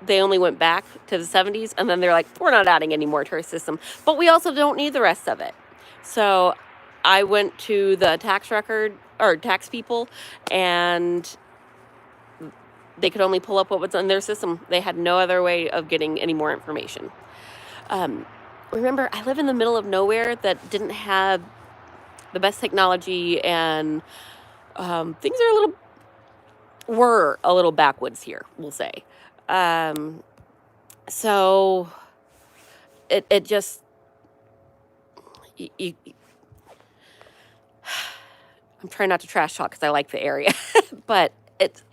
they only went back to the 70s, and then they're like, we're not adding any more to our system, but we also don't need the rest of it. So I went to the tax record or tax people, and they could only pull up what was in their system. They had no other way of getting any more information. Remember, I live in the middle of nowhere that didn't have the best technology, and things were a little backwoods here, we'll say. So it just, I'm trying not to trash talk because I like the area, but it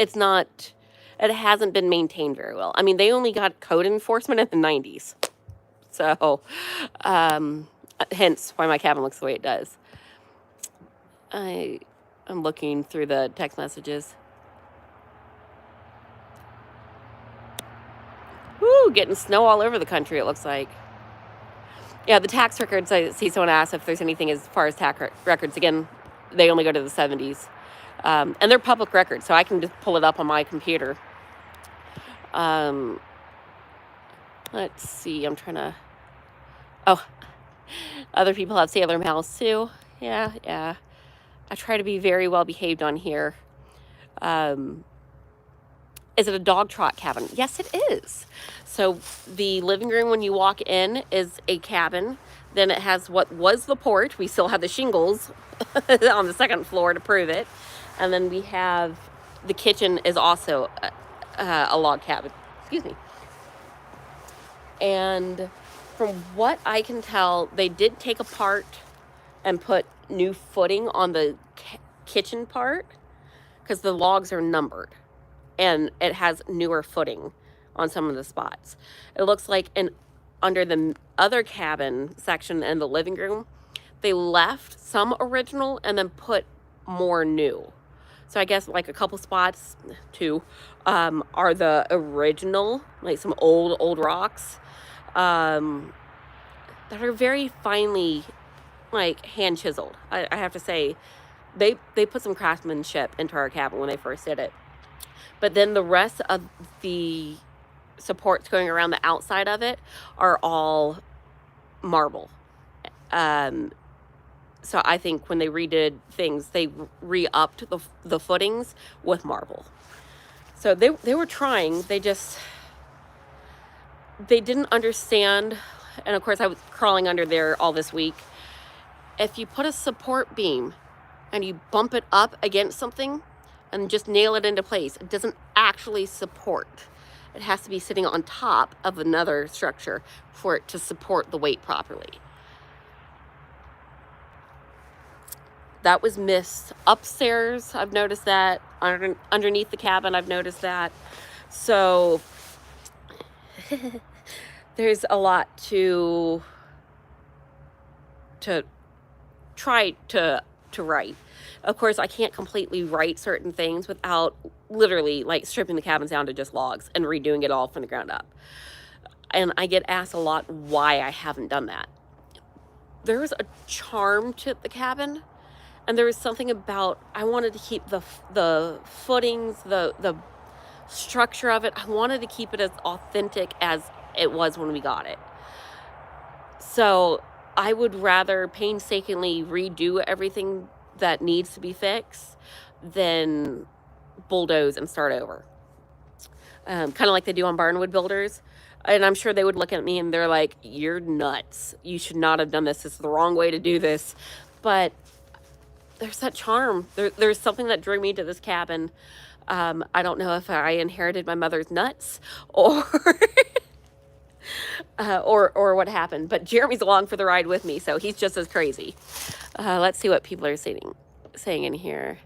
hasn't been maintained very well. I mean, they only got code enforcement in the 90s. So, hence why my cabin looks the way it does. I'm looking through the text messages. Woo, getting snow all over the country, it looks like. Yeah, the tax records, I see someone asked if there's anything as far as tax records. Again, they only go to the 70s. And they're public records, so I can just pull it up on my computer. Let's see, I'm trying to... Oh, other people have Sailor Mouse too. Yeah. I try to be very well behaved on here. Is it a dog trot cabin? Yes, it is. So the living room when you walk in is a cabin. Then it has what was the porch. We still have the shingles on the second floor to prove it. And then we have the kitchen is also a log cabin. Excuse me. And from what I can tell, they did take apart and put new footing on the kitchen part because the logs are numbered. And it has newer footing on some of the spots. It looks like under the other cabin section in the living room, they left some original and then put more new. So I guess like a couple spots, 2, are the original, like some old rocks that are very finely like hand chiseled. I have to say, they put some craftsmanship into our cabin when they first did it. But then the rest of the supports going around the outside of it are all marble. So I think when they redid things, they re-upped the footings with marble. So they were trying. They didn't understand. And of course, I was crawling under there all this week. If you put a support beam and you bump it up against something, and just nail it into place, it doesn't actually support. It has to be sitting on top of another structure for it to support the weight properly. That was missed upstairs. I've noticed that. Underneath the cabin, I've noticed that. So there's a lot to try to to write. Of course, I can't completely write certain things without literally like stripping the cabins down to just logs and redoing it all from the ground up. And I get asked a lot why I haven't done that. There's a charm to the cabin, and there was something about, I wanted to keep the footings, the structure of it. I wanted to keep it as authentic as it was when we got it. So I would rather painstakingly redo everything that needs to be fixed than bulldoze and start over. Kind of like they do on barnwood builders. And I'm sure they would look at me and they're like, you're nuts. You should not have done this. This is the wrong way to do this. But there's that charm. There's something that drew me to this cabin. I don't know if I inherited my mother's nuts or or what happened. But Jeremy's along for the ride with me, so he's just as crazy. Let's see what people are saying in here.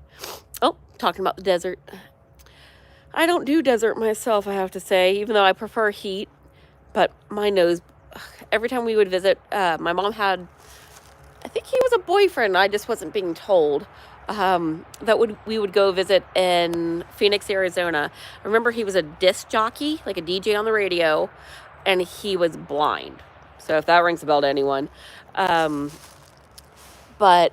Oh, talking about the desert. I don't do desert myself, I have to say, even though I prefer heat. But my nose, every time we would visit, my mom had, I think he was a boyfriend, I just wasn't being told, we would go visit in Phoenix, Arizona. I remember he was a disc jockey, like a DJ on the radio, and he was blind. So if that rings a bell to anyone. But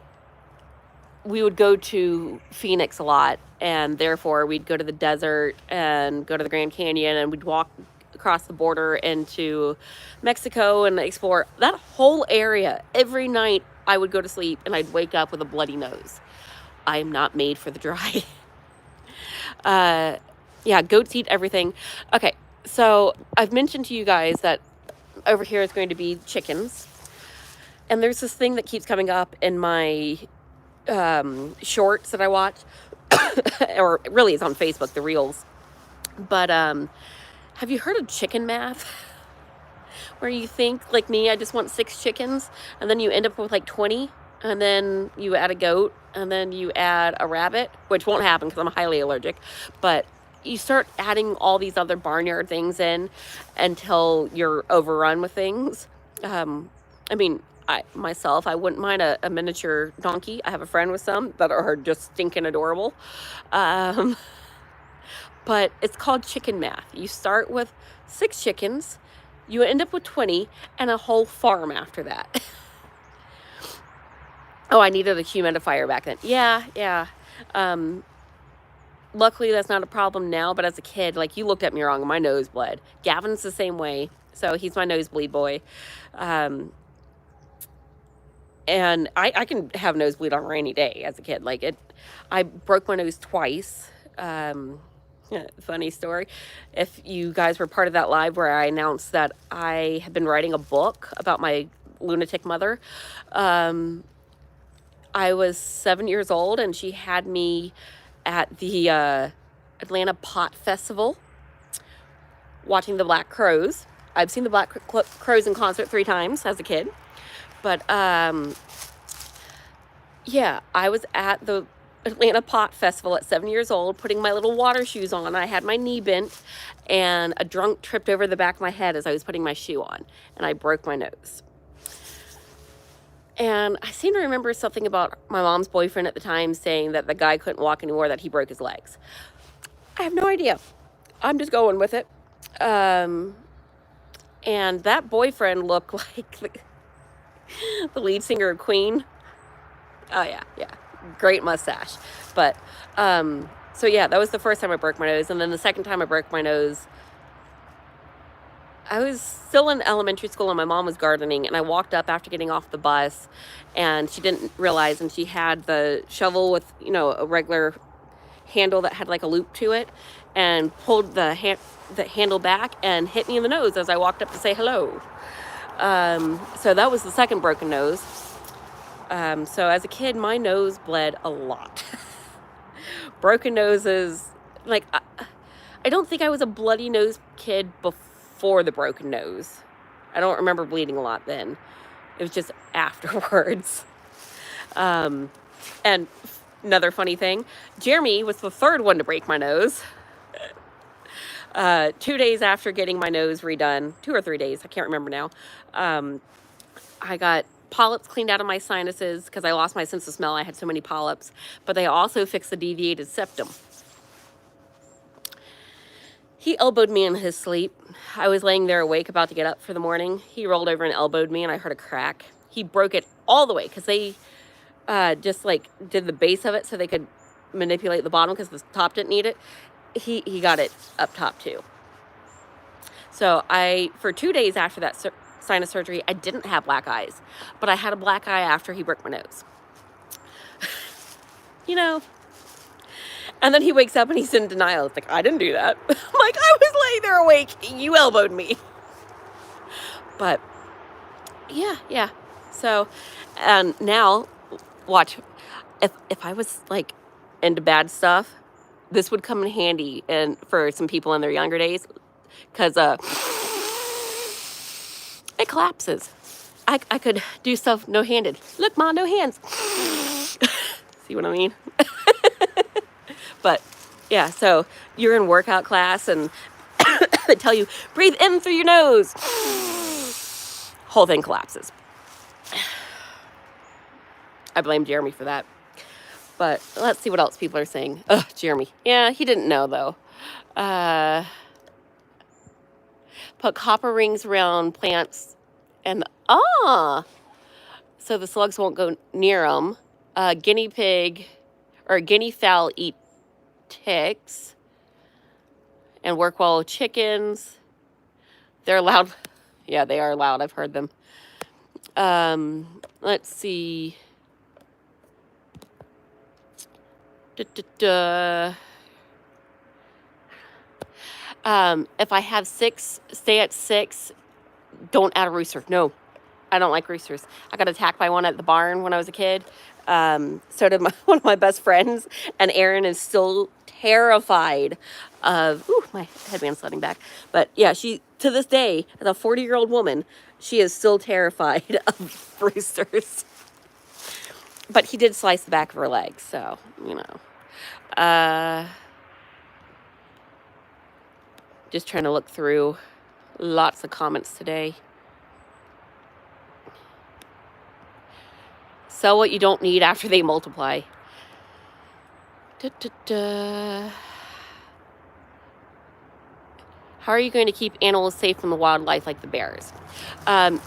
we would go to Phoenix a lot, and therefore we'd go to the desert and go to the Grand Canyon, and we'd walk across the border into Mexico and explore that whole area. Every night I would go to sleep and I'd wake up with a bloody nose. I am not made for the dry. Yeah, goats eat everything. Okay, so I've mentioned to you guys that over here is going to be chickens. And there's this thing that keeps coming up in my shorts that I watch. Or really it's on Facebook, the reels. But have you heard of chicken math? Where you think, like me, I just want 6 chickens, and then you end up with like 20, and then you add a goat, and then you add a rabbit, which won't happen because I'm highly allergic, but you start adding all these other barnyard things in until you're overrun with things. I mean, I wouldn't mind a miniature donkey. I have a friend with some that are just stinking adorable. But it's called chicken math. You start with 6 chickens, you end up with 20, and a whole farm after that. Oh, I needed a humidifier back then. Yeah. Luckily, that's not a problem now, but as a kid, like, you looked at me wrong, my nose bled. Gavin's the same way, so he's my nosebleed boy. And I can have nosebleed on a rainy day as a kid. I broke my nose twice. Yeah, funny story. If you guys were part of that live where I announced that I had been writing a book about my lunatic mother, I was 7 years old, and she had me at the Atlanta Pot Festival watching the Black Crowes. I've seen the Black Crowes in concert 3 times as a kid. But yeah, I was at the Atlanta Pot Festival at 7 years old, putting my little water shoes on. I had my knee bent, and a drunk tripped over the back of my head as I was putting my shoe on, and I broke my nose. And I seem to remember something about my mom's boyfriend at the time saying that the guy couldn't walk anymore, that he broke his legs. I have no idea. I'm just going with it. And that boyfriend looked like the lead singer of Queen. Oh, yeah. Great mustache. But, so yeah, that was the first time I broke my nose. And then the second time I broke my nose, I was still in elementary school, and my mom was gardening, and I walked up after getting off the bus, and she didn't realize, and she had the shovel with, a regular handle that had like a loop to it, and pulled the handle back and hit me in the nose as I walked up to say hello. So that was the second broken nose. So as a kid, my nose bled a lot. Broken noses, like, I don't think I was a bloody nose kid before the broken nose. I don't remember bleeding a lot then. It was just afterwards. And another funny thing, Jeremy was the third one to break my nose. 2 days after getting my nose redone, 2 or 3 days, I can't remember now. I got polyps cleaned out of my sinuses because I lost my sense of smell. I had so many polyps, but they also fixed the deviated septum. He elbowed me in his sleep. I was laying there awake, about to get up for the morning. He rolled over and elbowed me, and I heard a crack. He broke it all the way because they just like did the base of it so they could manipulate the bottom because the top didn't need it. He got it up top too. So for 2 days after that sinus surgery, I didn't have black eyes, but I had a black eye after he broke my nose. You know. And then he wakes up and he's in denial. It's like, I didn't do that. I'm like, I was laying there awake. You elbowed me. But yeah. So, and now, watch. If I was like into bad stuff, this would come in handy and for some people in their younger days, because it collapses. I could do stuff no-handed. Look, Ma, no hands. See what I mean? But yeah, so you're in workout class and they tell you, breathe in through your nose. Whole thing collapses. I blame Jeremy for that. But let's see what else people are saying. Ugh, Jeremy. Yeah, he didn't know though. Put copper rings around plants and so the slugs won't go near them. Guinea pig or guinea fowl eat ticks and work well with chickens. They're loud. Yeah, they are loud. I've heard them. Let's see. If I have 6, stay at 6. Don't add a rooster. No, I don't like roosters. I got attacked by one at the barn when I was a kid. So did one of my best friends, and Erin is still terrified of, my headband's sliding back. But yeah, she, to this day, as a 40-year-old woman, she is still terrified of roosters. But he did slice the back of her leg, so, you know. Just trying to look through lots of comments today. Sell what you don't need after they multiply. How are you going to keep animals safe from the wildlife like the bears?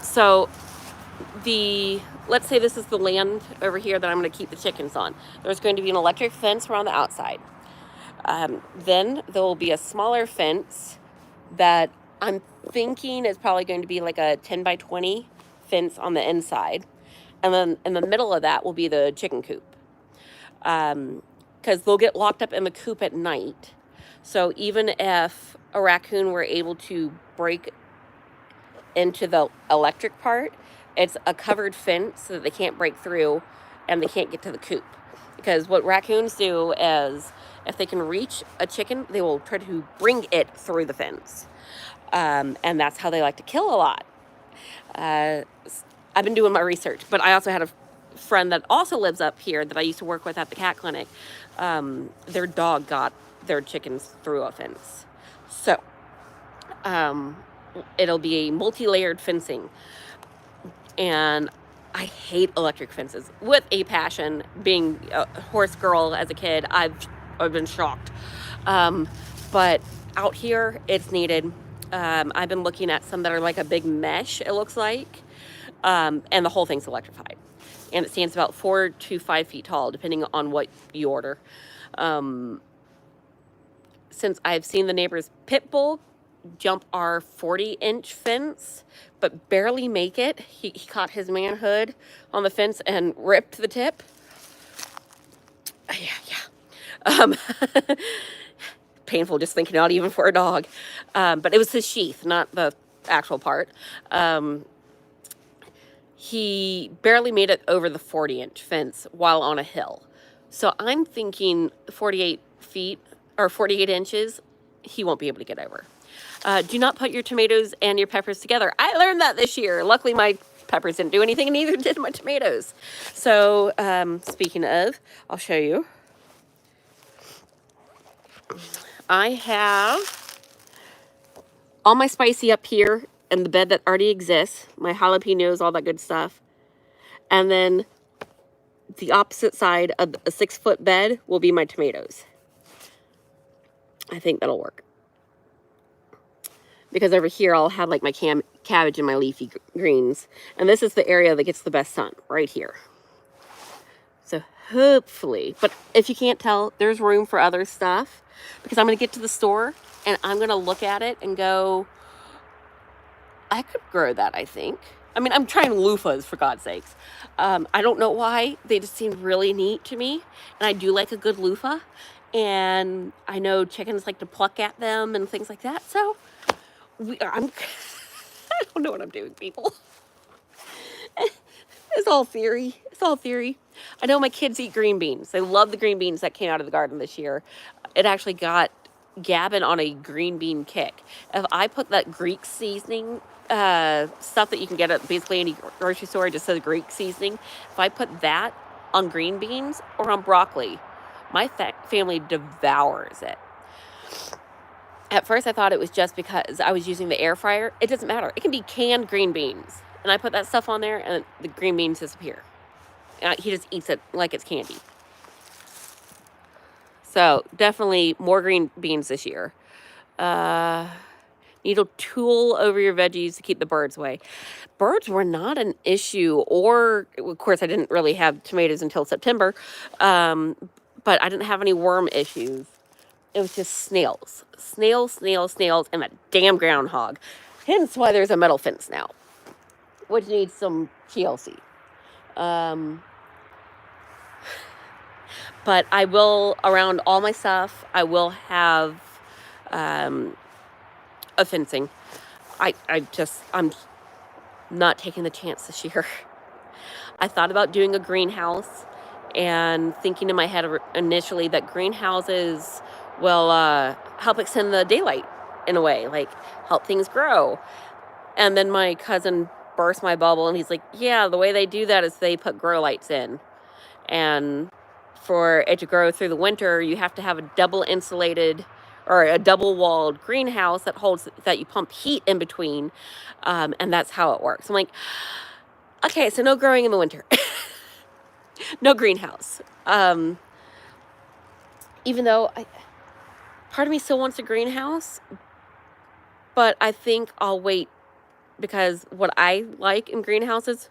So let's say this is the land over here that I'm going to keep the chickens on. There's going to be an electric fence around the outside. Then there will be a smaller fence that I'm thinking is probably going to be like a 10 by 20 fence on the inside. And then in the middle of that will be the chicken coop. Because they'll get locked up in the coop at night. So even if a raccoon were able to break into the electric part, it's a covered fence so that they can't break through and they can't get to the coop. Because what raccoons do is, if they can reach a chicken, they will try to bring it through the fence. And that's how they like to kill a lot. I've been doing my research, but I also had a friend that also lives up here that I used to work with at the cat clinic. Their dog got their chickens through a fence. So, it'll be a multi-layered fencing. And I hate electric fences with a passion. Being a horse girl as a kid, I've been shocked. But out here, it's needed. I've been looking at some that are like a big mesh, it looks like. And the whole thing's electrified. And it stands about 4 to 5 feet tall, depending on what you order. Since I've seen the neighbor's pit bull jump our 40-inch fence, but barely make it. He caught his manhood on the fence and ripped the tip. Yeah. Painful just thinking out, even for a dog. But it was his sheath, not the actual part. He barely made it over the 40-inch fence while on a hill. So I'm thinking 48 feet or 48 inches, he won't be able to get over. Do not put your tomatoes and your peppers together. I learned that this year. Luckily, my peppers didn't do anything, and neither did my tomatoes. So, speaking of, I'll show you. I have all my spicy up here in the bed that already exists. My jalapenos, all that good stuff. And then the opposite side of a 6-foot bed will be my tomatoes. I think that'll work. Because over here I'll have like my cabbage and my leafy greens. And this is the area that gets the best sun, right here. So hopefully, but if you can't tell, there's room for other stuff. Because I'm going to get to the store and I'm going to look at it and go, I could grow that, I think. I mean, I'm trying loofahs, for God's sakes. I don't know why. They just seem really neat to me. And I do like a good loofah. And I know chickens like to pluck at them and things like that. So I don't know what I'm doing, people. It's all theory. It's all theory. I know my kids eat green beans. They love the green beans that came out of the garden this year. It actually got Gavin on a green bean kick. If I put that Greek seasoning stuff that you can get at basically any grocery store, just says Greek seasoning, if I put that on green beans or on broccoli, my family devours it. At first, I thought it was just because I was using the air fryer. It doesn't matter. It can be canned green beans. And I put that stuff on there, and the green beans disappear. He just eats it like it's candy. So, definitely more green beans this year. Need a tool over your veggies to keep the birds away. Birds were not an issue, or, of course, I didn't really have tomatoes until September. But I didn't have any worm issues. It was just snails. Snails, and that damn groundhog. Hence why there's a metal fence now, which needs some TLC. But I will, around all my stuff, I will have a fencing. I'm not taking the chance this year. I thought about doing a greenhouse and thinking in my head initially that greenhouses will help extend the daylight in a way, like help things grow. And then my cousin burst my bubble and he's like, yeah, the way they do that is they put grow lights in. And for it to grow through the winter, you have to have a double insulated or a double walled greenhouse that you pump heat in between. And that's how it works. I'm like, okay, so no growing in the winter. No greenhouse. Even though part of me still wants a greenhouse, but I think I'll wait because what I like in greenhouses,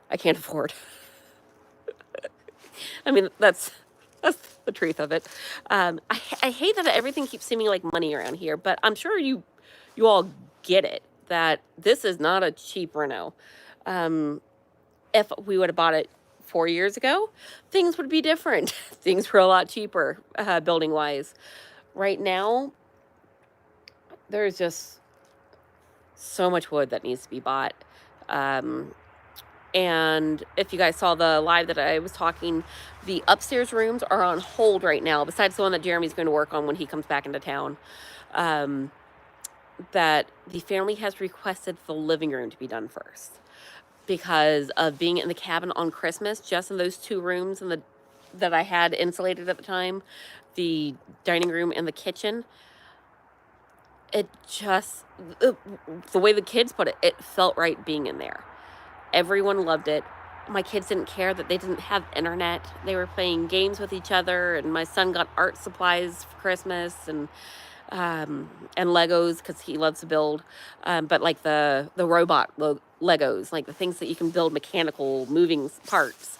I can't afford. I mean, that's the truth of it. I hate that everything keeps seeming like money around here, but I'm sure you all get it, that this is not a cheap reno. If we would have bought it 4 years ago, things would be different. Things were a lot cheaper, building-wise. Right now, there's just so much wood that needs to be bought. And if you guys saw the live that I was talking, the upstairs rooms are on hold right now, besides the one that Jeremy's going to work on when he comes back into town. That the family has requested the living room to be done first. Because of being in the cabin on Christmas, just in those 2 rooms that I had insulated at the time, the dining room and the kitchen, it just, the way the kids put it, it felt right being in there. Everyone loved it. My kids didn't care that they didn't have internet. They were playing games with each other, and my son got art supplies for Christmas and Legos because he loves to build. But like the robot Legos, like the things that you can build mechanical moving parts.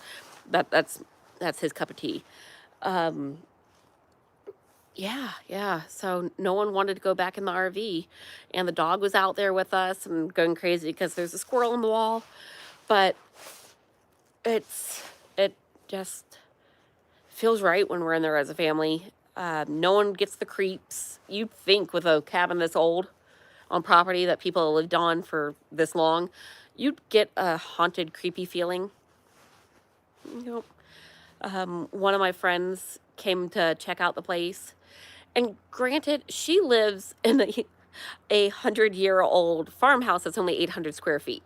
That's his cup of tea. Yeah. So no one wanted to go back in the RV, and the dog was out there with us and going crazy because there's a squirrel in the wall. But it just feels right when we're in there as a family. No one gets the creeps. You'd think with a cabin this old on property that people have lived on for this long, you'd get a haunted, creepy feeling. One of my friends came to check out the place. And granted, she lives in a 100-year-old farmhouse that's only 800 square feet.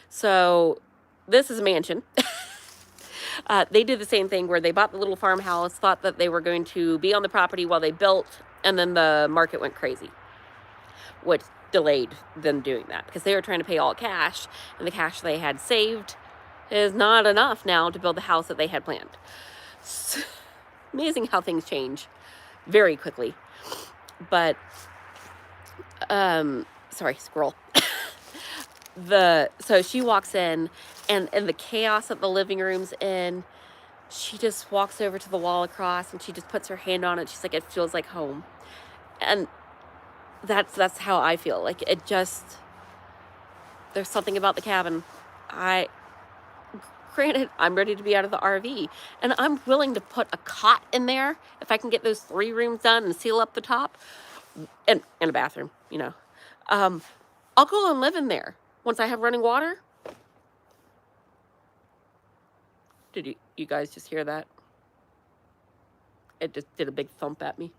So this is a mansion. They did the same thing where they bought the little farmhouse, thought that they were going to be on the property while they built, and then the market went crazy, which delayed them doing that because they were trying to pay all cash, and the cash they had saved is not enough now to build the house that they had planned. It's amazing how things change very quickly. But sorry, squirrel. So she walks in, and the chaos that the living room's in, she just walks over to the wall across and she just puts her hand on it. She's like, it feels like home. And that's how I feel. Like, it just, there's something about the cabin. Granted, I'm ready to be out of the RV, and I'm willing to put a cot in there if I can get those 3 rooms done and seal up the top, and a bathroom, you know. I'll go and live in there once I have running water. Did you guys just hear that? It just did a big thump at me.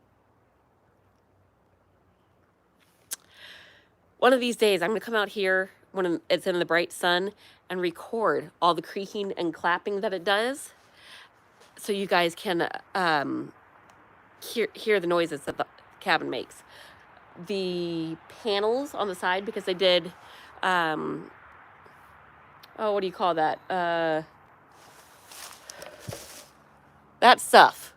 One of these days, I'm going to come out here when it's in the bright sun and record all the creaking and clapping that it does, so you guys can hear the noises that the cabin makes. The panels on the side, because they did, what do you call that? That stuff.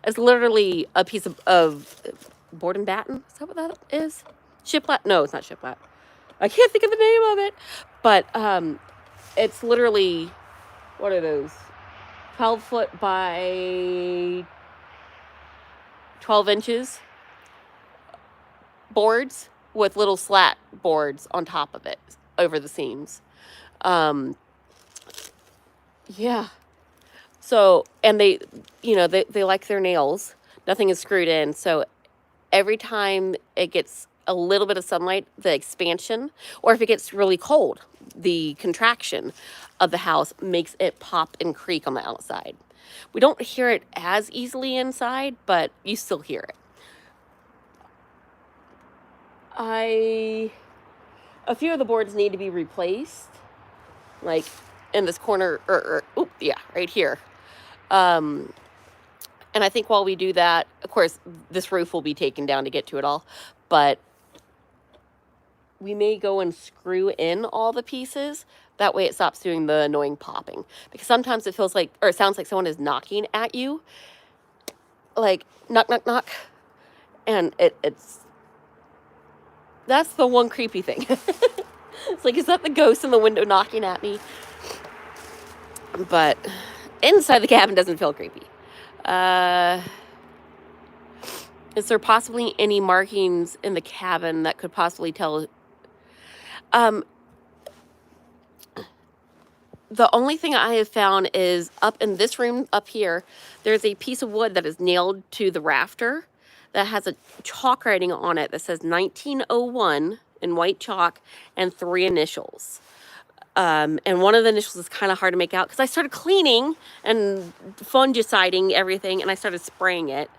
It's literally a piece of board and batten. Is that what that is? Shiplap? No, it's not shiplap. I can't think of the name of it. But it's literally, what are those? 12 foot by 12 inches boards with little slat boards on top of it over the seams. Yeah. So, and they like their nails. Nothing is screwed in. So every time it gets a little bit of sunlight, the expansion, or if it gets really cold, the contraction of the house makes it pop and creak on the outside. We don't hear it as easily inside, but you still hear it. A few of the boards need to be replaced, like in this corner, right here. And I think while we do that, of course, this roof will be taken down to get to it all, but we may go and screw in all the pieces. That way it stops doing the annoying popping. Because sometimes it feels like, or it sounds like someone is knocking at you. Like, knock, knock, knock. And that's the one creepy thing. It's like, is that the ghost in the window knocking at me? But inside the cabin doesn't feel creepy. Is there possibly any markings in the cabin that could possibly tell? The only thing I have found is up in this room up here, there's a piece of wood that is nailed to the rafter that has a chalk writing on it that says 1901 in white chalk and 3 initials. And one of the initials is kind of hard to make out because I started cleaning and fungiciding everything, and I started spraying it,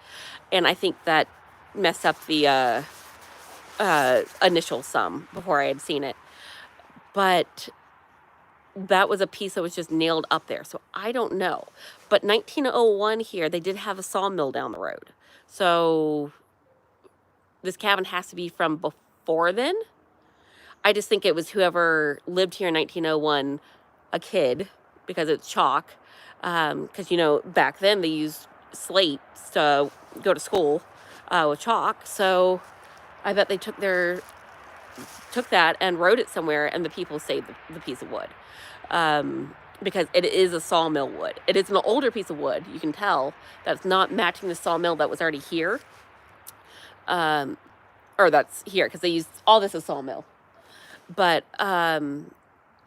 and I think that messed up the initial some before I had seen it. But that was a piece that was just nailed up there, so I don't know. But 1901 here, they did have a sawmill down the road, so this cabin has to be from before then. I just think it was whoever lived here in 1901, a kid, because it's chalk. Because, back then they used slates to go to school with chalk. So I bet they took that and wrote it somewhere, and the people saved the piece of wood. Because it is a sawmill wood. It is an older piece of wood. You can tell that's not matching the sawmill that was already here. Or that's here, because they used all this as sawmill. But,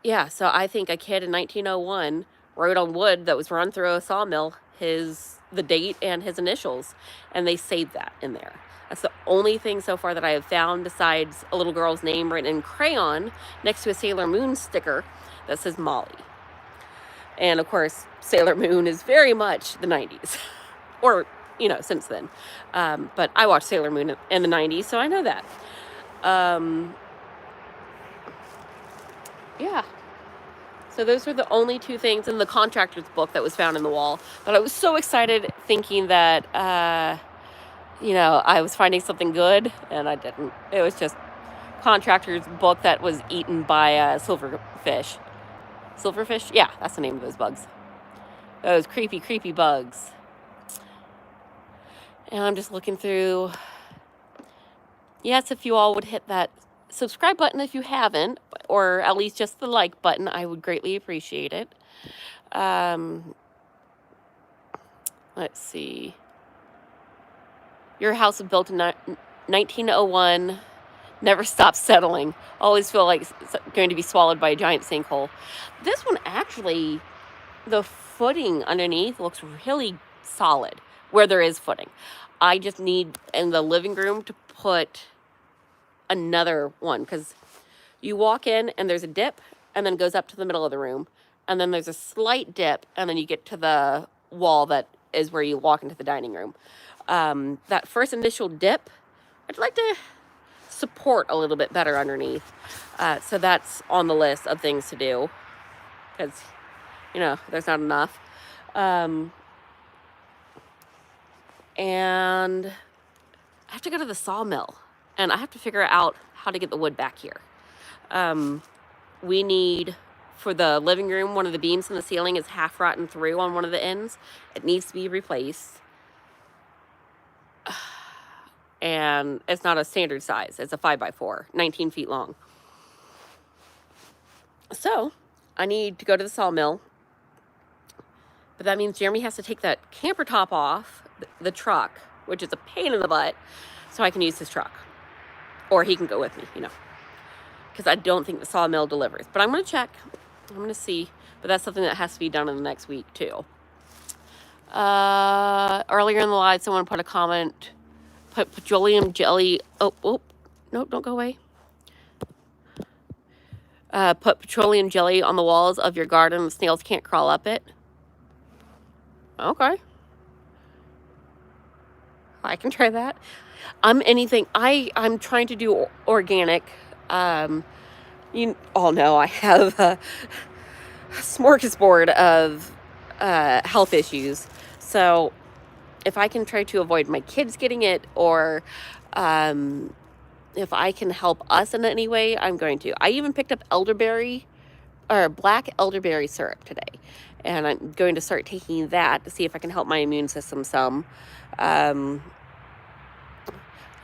yeah, so I think a kid in 1901 wrote on wood that was run through a sawmill the date and his initials, and they saved that in there. That's the only thing so far that I have found besides a little girl's name written in crayon next to a Sailor Moon sticker that says Molly. And, of course, Sailor Moon is very much the 90s, or, since then. But I watched Sailor Moon in the 90s, so I know that. Yeah. So those were the only 2 things in the contractor's book that was found in the wall. But I was so excited thinking that, I was finding something good, and I didn't. It was just contractor's book that was eaten by a silverfish. Silverfish? Yeah, that's the name of those bugs. Those creepy, creepy bugs. And I'm just looking through. Yes, if you all would hit that subscribe button if you haven't, or at least just the like button, I would greatly appreciate it. Let's see. Your house was built in 1901. Never stops settling. Always feel like it's going to be swallowed by a giant sinkhole. This one actually, the footing underneath looks really solid where there is footing. I just need in the living room to put another one, because you walk in and there's a dip and then it goes up to the middle of the room, and then there's a slight dip and then you get to the wall that is where you walk into the dining room. That first initial dip, I'd like to support a little bit better underneath. So that's on the list of things to do, because, you know, there's not enough. And I have to go to the sawmill, and I have to figure out how to get the wood back here. We need, for the living room, one of the beams in the ceiling is half rotten through on one of the ends. It needs to be replaced. And it's not a standard size. It's a 5x4, 19 feet long. So I need to go to the sawmill. But that means Jeremy has to take that camper top off the truck, which is a pain in the butt, so I can use his truck. Or he can go with me, you know, because I don't think the sawmill delivers. But I'm going to check. I'm going to see. But that's something that has to be done in the next week, too. Earlier in the live, someone put a comment, put petroleum jelly. Oh, no, don't go away. Put petroleum jelly on the walls of your garden. The snails can't crawl up it. Okay. I can try that. I'm trying to do organic. You all know I have a smorgasbord of health issues. So if I can try to avoid my kids getting it, or if I can help us in any way, I'm going to. I even picked up elderberry or black elderberry syrup today, and I'm going to start taking that to see if I can help my immune system some. Am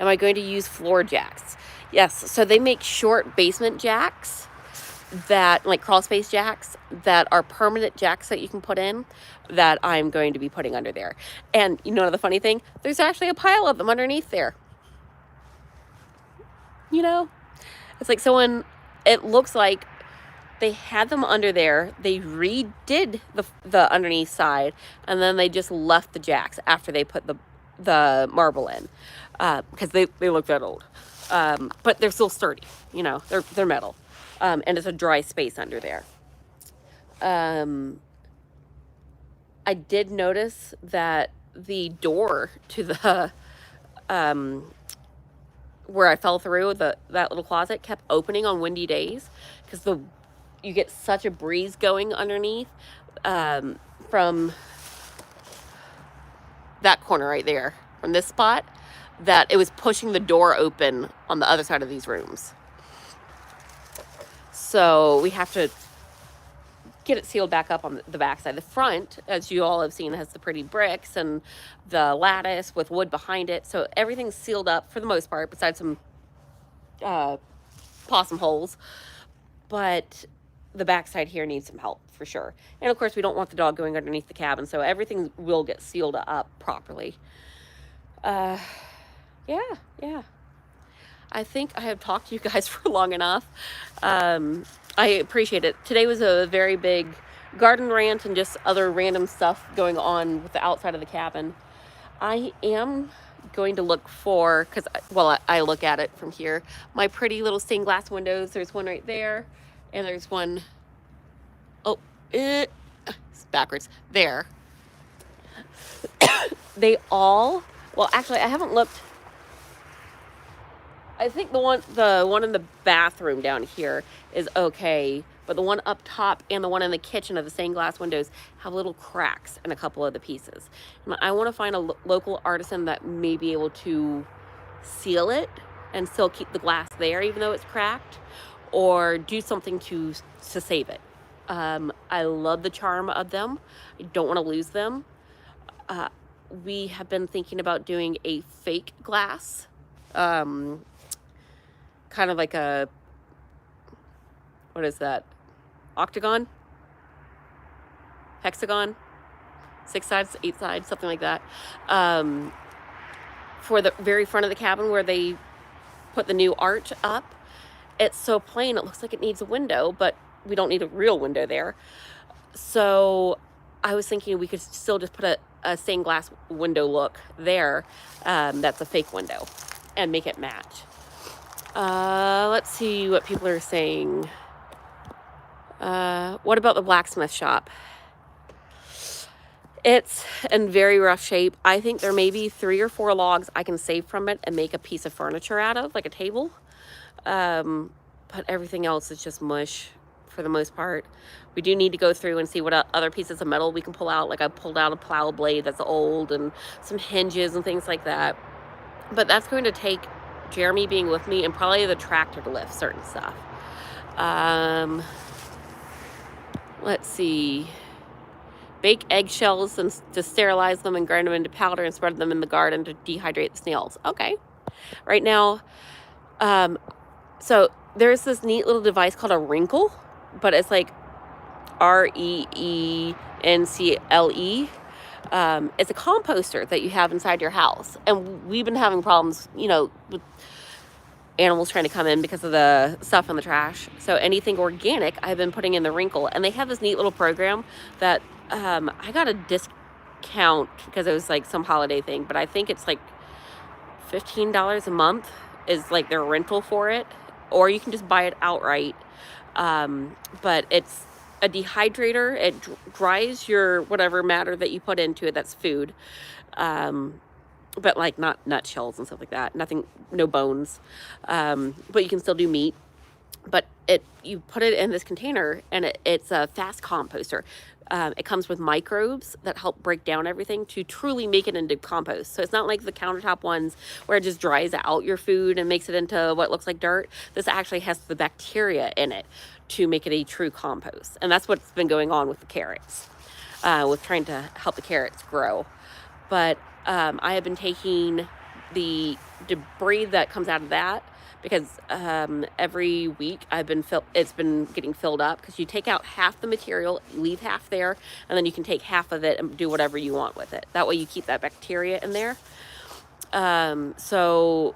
I going to use floor jacks? Yes. So they make short basement jacks that, like crawl space jacks, that are permanent jacks that you can put in, that I'm going to be putting under there. And you know the funny thing? There's actually a pile of them underneath there. You know? It's like it looks like they had them under there. They redid the underneath side, and then they just left the jacks after they put the marble in, because they look that old. But they're still sturdy, you know, they're metal. And it's a dry space under there. I did notice that the door to the where I fell through, that little closet, kept opening on windy days, because you get such a breeze going underneath, from that corner right there, from this spot, that it was pushing the door open on the other side of these rooms. So we have to get it sealed back up on the back side. The front, as you all have seen, has the pretty bricks and the lattice with wood behind it. So everything's sealed up for the most part, besides some possum holes. But the backside here needs some help for sure. And of course, we don't want the dog going underneath the cabin, so everything will get sealed up properly. Yeah. I think I have talked to you guys for long enough. I appreciate it. Today was a very big garden rant and just other random stuff going on with the outside of the cabin. I am going to look for, because, well, I look at it from here, my pretty little stained glass windows. There's one right there, and there's one, it's backwards, there. Well, actually, I haven't looked. I think the one in the bathroom down here is okay, but the one up top and the one in the kitchen of the stained glass windows have little cracks in a couple of the pieces. And I want to find a local artisan that may be able to seal it and still keep the glass there even though it's cracked, or do something to save it. I love the charm of them. I don't want to lose them. Uh, we have been thinking about doing a fake glass, um, kind of like a, what is that? Octagon? Hexagon? 6 sides, 8 sides, something like that. For the very front of the cabin where they put the new arch up. It's so plain, it looks like it needs a window, but we don't need a real window there. So I was thinking we could still just put a stained glass window look there, that's a fake window, and make it match. Let's see what people are saying. What about the blacksmith shop? It's in very rough shape. I think there may be 3 or 4 logs I can save from it and make a piece of furniture out of, like a table. But everything else is just mush for the most part. We do need to go through and see what other pieces of metal we can pull out. Like I pulled out a plow blade that's old and some hinges and things like that. But that's going to take Jeremy being with me and probably the tractor to lift certain stuff. Let's see. Bake eggshells and to sterilize them and grind them into powder and spread them in the garden to dehydrate the snails. Okay. Right now, so there's this neat little device called a wrinkle, but it's like REENCLE. It's a composter that you have inside your house. And we've been having problems, with animals trying to come in because of the stuff in the trash. So anything organic, I've been putting in the wrinkle. And they have this neat little program that I got a discount because it was like some holiday thing, but I think it's like $15 a month is like their rental for it, or you can just buy it outright. But it's a dehydrator. It dries your whatever matter that you put into it that's food, but like not nutshells and stuff like that, nothing, no bones, but you can still do meat. But you put it in this container and it's a fast composter. It comes with microbes that help break down everything to truly make it into compost. So it's not like the countertop ones where it just dries out your food and makes it into what looks like dirt. This actually has the bacteria in it to make it a true compost. And that's what's been going on with the carrots, with trying to help the carrots grow. But I have been taking the debris that comes out of that, because every week it's been getting filled up, because you take out half the material, leave half there, and then you can take half of it and do whatever you want with it. That way you keep that bacteria in there. So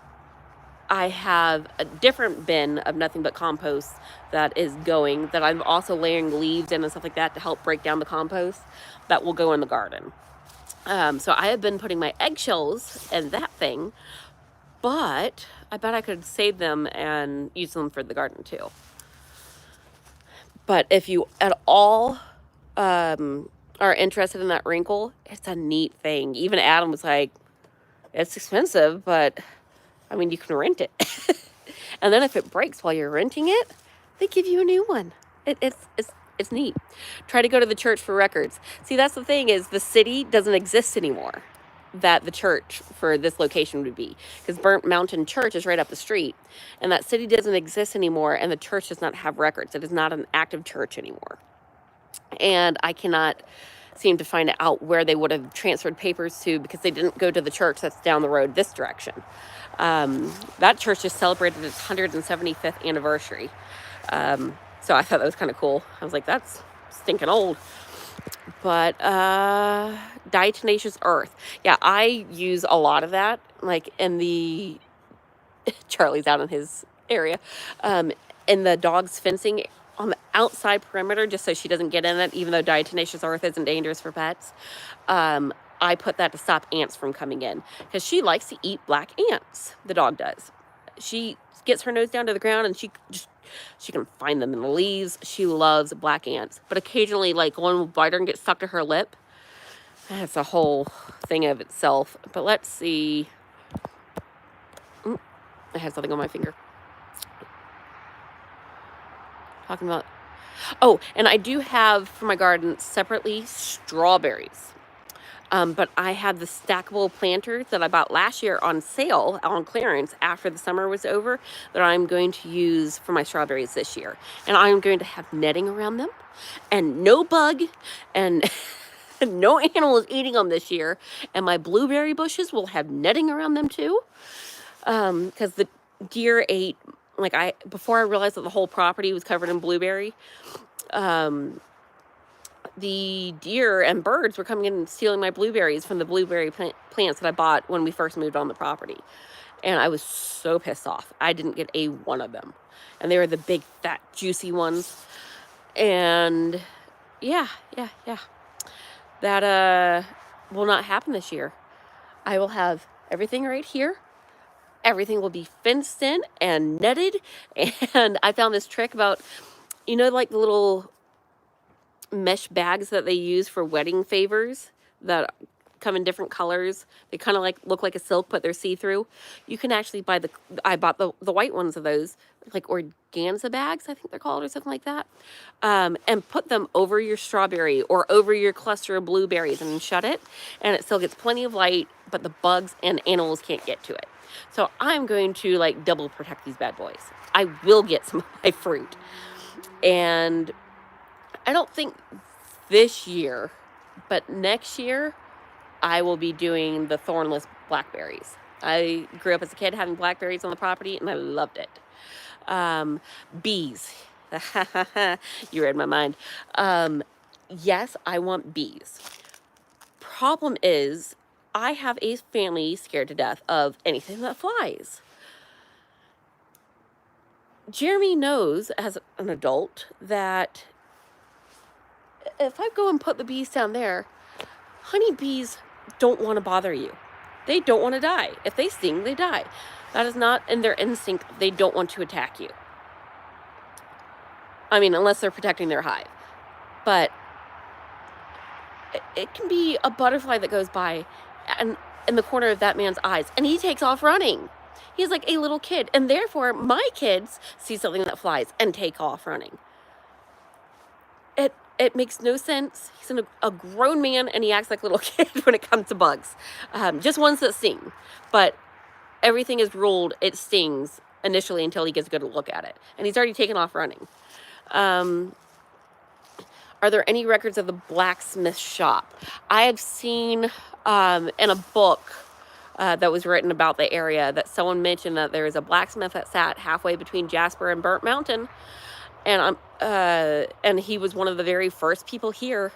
I have a different bin of nothing but compost that is going, that I'm also layering leaves in and stuff like that to help break down the compost that will go in the garden. So I have been putting my eggshells in that thing, but I bet I could save them and use them for the garden too. But if you at all are interested in that wrinkle, it's a neat thing. Even Adam was like, it's expensive, but I mean, you can rent it. And then if it breaks while you're renting it, they give you a new one. It's neat. Try to go to the church for records. See, that's the thing, is the city doesn't exist anymore that the church for this location would be, because Burnt Mountain Church is right up the street, and that city doesn't exist anymore, and the church does not have records. It is not an active church anymore. And I cannot seem to find out where they would have transferred papers to, because they didn't go to the church that's down the road this direction. That church just celebrated its 175th anniversary. So I thought that was kind of cool. I was like, that's stinking old. But diatomaceous earth. Yeah, I use a lot of that, like in the Charlie's out in his area, in the dog's fencing on the outside perimeter, just so she doesn't get in it, even though diatomaceous earth isn't dangerous for pets. I put that to stop ants from coming in, because she likes to eat black ants. The dog does. She gets her nose down to the ground and she can find them in the leaves. She loves black ants, but occasionally, like, one will bite her and get stuck to her lip. That's a whole thing of itself. But let's see. I had something on my finger. Talking about, oh, and I do have for my garden separately strawberries. But I have the stackable planters that I bought last year on sale, on clearance after the summer was over, that I'm going to use for my strawberries this year. And I'm going to have netting around them and no bug and no animals eating them this year. And my blueberry bushes will have netting around them too. Because the deer ate, before I realized that the whole property was covered in blueberry, um, the deer and birds were coming in and stealing my blueberries from the blueberry plants that I bought when we first moved on the property. And I was so pissed off. I didn't get a one of them. And they were the big, fat, juicy ones. And yeah. That will not happen this year. I will have everything right here. Everything will be fenced in and netted. And I found this trick about, like the little mesh bags that they use for wedding favors that come in different colors. They kind of look like a silk, but they're see-through. You can actually buy I bought the white ones of those, like organza bags, I think they're called, or something like that. And put them over your strawberry or over your cluster of blueberries and shut it. And it still gets plenty of light, but the bugs and animals can't get to it. So I'm going to double protect these bad boys. I will get some of my fruit. And I don't think this year, but next year, I will be doing the thornless blackberries. I grew up as a kid having blackberries on the property, and I loved it. Bees. You read my mind. Yes, I want bees. Problem is, I have a family scared to death of anything that flies. Jeremy knows, as an adult, that if I go and put the bees down there, honeybees don't want to bother you. They don't want to die. If they sting, they die. That is not in their instinct. They don't want to attack you. I mean, unless they're protecting their hive. But it can be a butterfly that goes by and in the corner of that man's eyes, and he takes off running. He's like a little kid, and therefore my kids see something that flies and take off running. It makes no sense. He's a grown man, and he acts like a little kid when it comes to bugs. Just ones that sting. But everything is ruled it stings initially until he gets a good look at it. And he's already taken off running. Are there any records of the blacksmith shop? I have seen in a book that was written about the area that someone mentioned that there is a blacksmith that sat halfway between Jasper and Burnt Mountain. And he was one of the very first people here.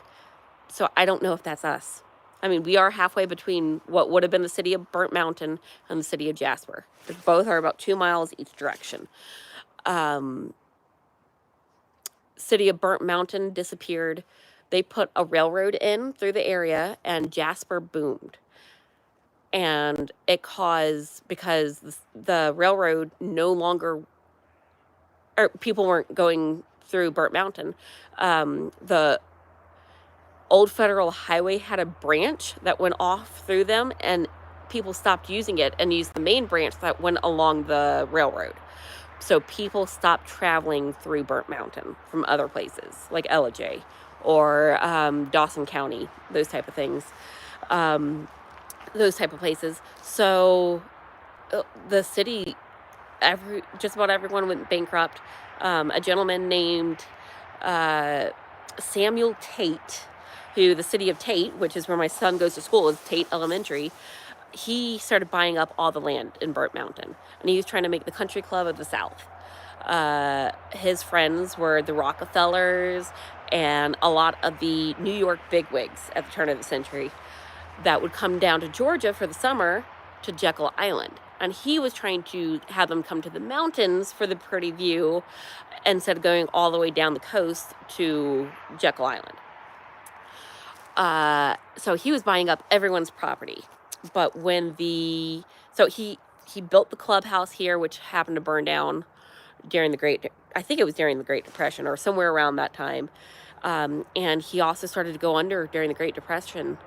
So I don't know if that's us. I mean, we are halfway between what would have been the city of Burnt Mountain and the city of Jasper. Both are about 2 miles each direction. City of Burnt Mountain disappeared. They put a railroad in through the area, and Jasper boomed. And it caused, because the railroad no longer, or people weren't going through Burnt Mountain. The old federal highway had a branch that went off through them, and people stopped using it and used the main branch that went along the railroad. So people stopped traveling through Burnt Mountain from other places like LJ or Dawson County, those type of things, those type of places. So the city, just about everyone went bankrupt. A gentleman named Samuel Tate, who the city of Tate, which is where my son goes to school, is Tate Elementary. He started buying up all the land in Burnt Mountain, and he was trying to make the country club of the South. His friends were the Rockefellers and a lot of the New York bigwigs at the turn of the century that would come down to Georgia for the summer to Jekyll Island. And he was trying to have them come to the mountains for the pretty view instead of going all the way down the coast to Jekyll Island. So he was buying up everyone's property. But when he built the clubhouse here, which happened to burn down during I think it was during the Great Depression or somewhere around that time. And he also started to go under during the Great Depression.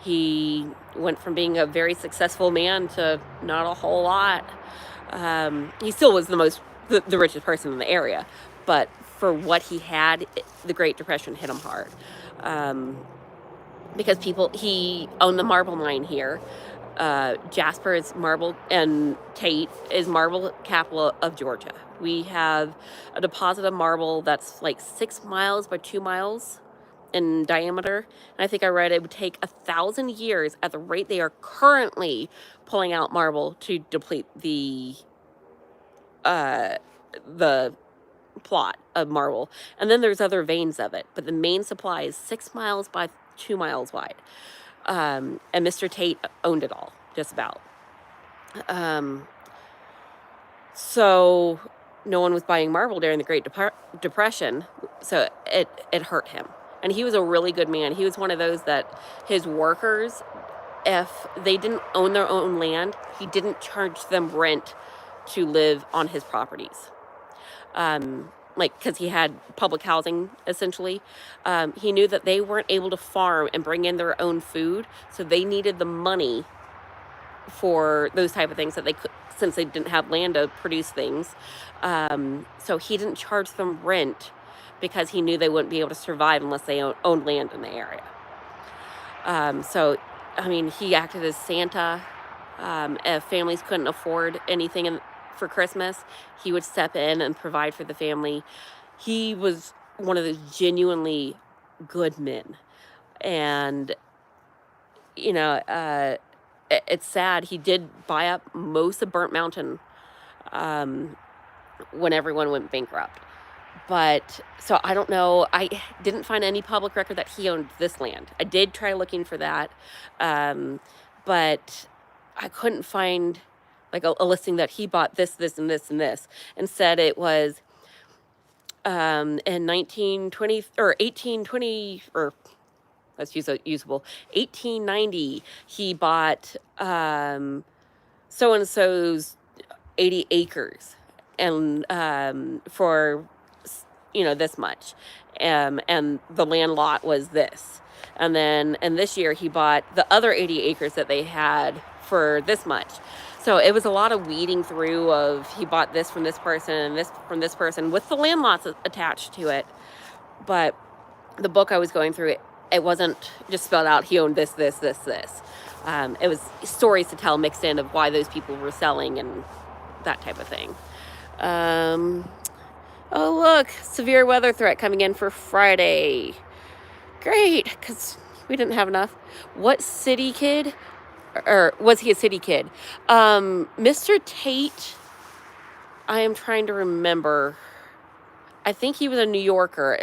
He went from being a very successful man to not a whole lot. He still was the richest person in the area, but for what he had, the Great Depression hit him hard. because he owned the marble mine here. Jasper is marble, and Tate is marble capital of Georgia. We have a deposit of marble that's like 6 miles by 2 miles in diameter. And I think I read it would take 1,000 years at the rate they are currently pulling out marble to deplete the plot of marble. And then there's other veins of it, but the main supply is 6 miles by 2 miles wide. And Mr. Tate owned it all, just about. So no one was buying marble during the Great Depression, so it hurt him. And he was a really good man. He was one of those that his workers, if they didn't own their own land, he didn't charge them rent to live on his properties. Like, because he had public housing, essentially. He knew that they weren't able to farm and bring in their own food, so they needed the money for those type of things that they could, since they didn't have land to produce things. So he didn't charge them rent because he knew they wouldn't be able to survive unless they owned land in the area. So, I mean, he acted as Santa. If families couldn't afford anything for Christmas, he would step in and provide for the family. He was one of those genuinely good men. And, you know, it's sad. He did buy up most of Burnt Mountain when everyone went bankrupt. But, so I don't know. I didn't find any public record that he owned this land. I did try looking for that. But I couldn't find like a listing that he bought this, this, and this, and this. Instead, it was in 1920 or 1820, or let's use a usable 1890. He bought so and so's 80 acres, and for this much, and the land lot was this. And then and this year he bought the other 80 acres that they had for this much. So it was a lot of weeding through of he bought this from this person and this from this person with the land lots attached to it. But the book I was going through, it wasn't just spelled out he owned this, this, this, this. It was stories to tell mixed in of why those people were selling and that type of thing. Oh, look, severe weather threat coming in for Friday. Great, because we didn't have enough. What city kid, or was he a city kid? Mr. Tate, I am trying to remember. I think he was a New Yorker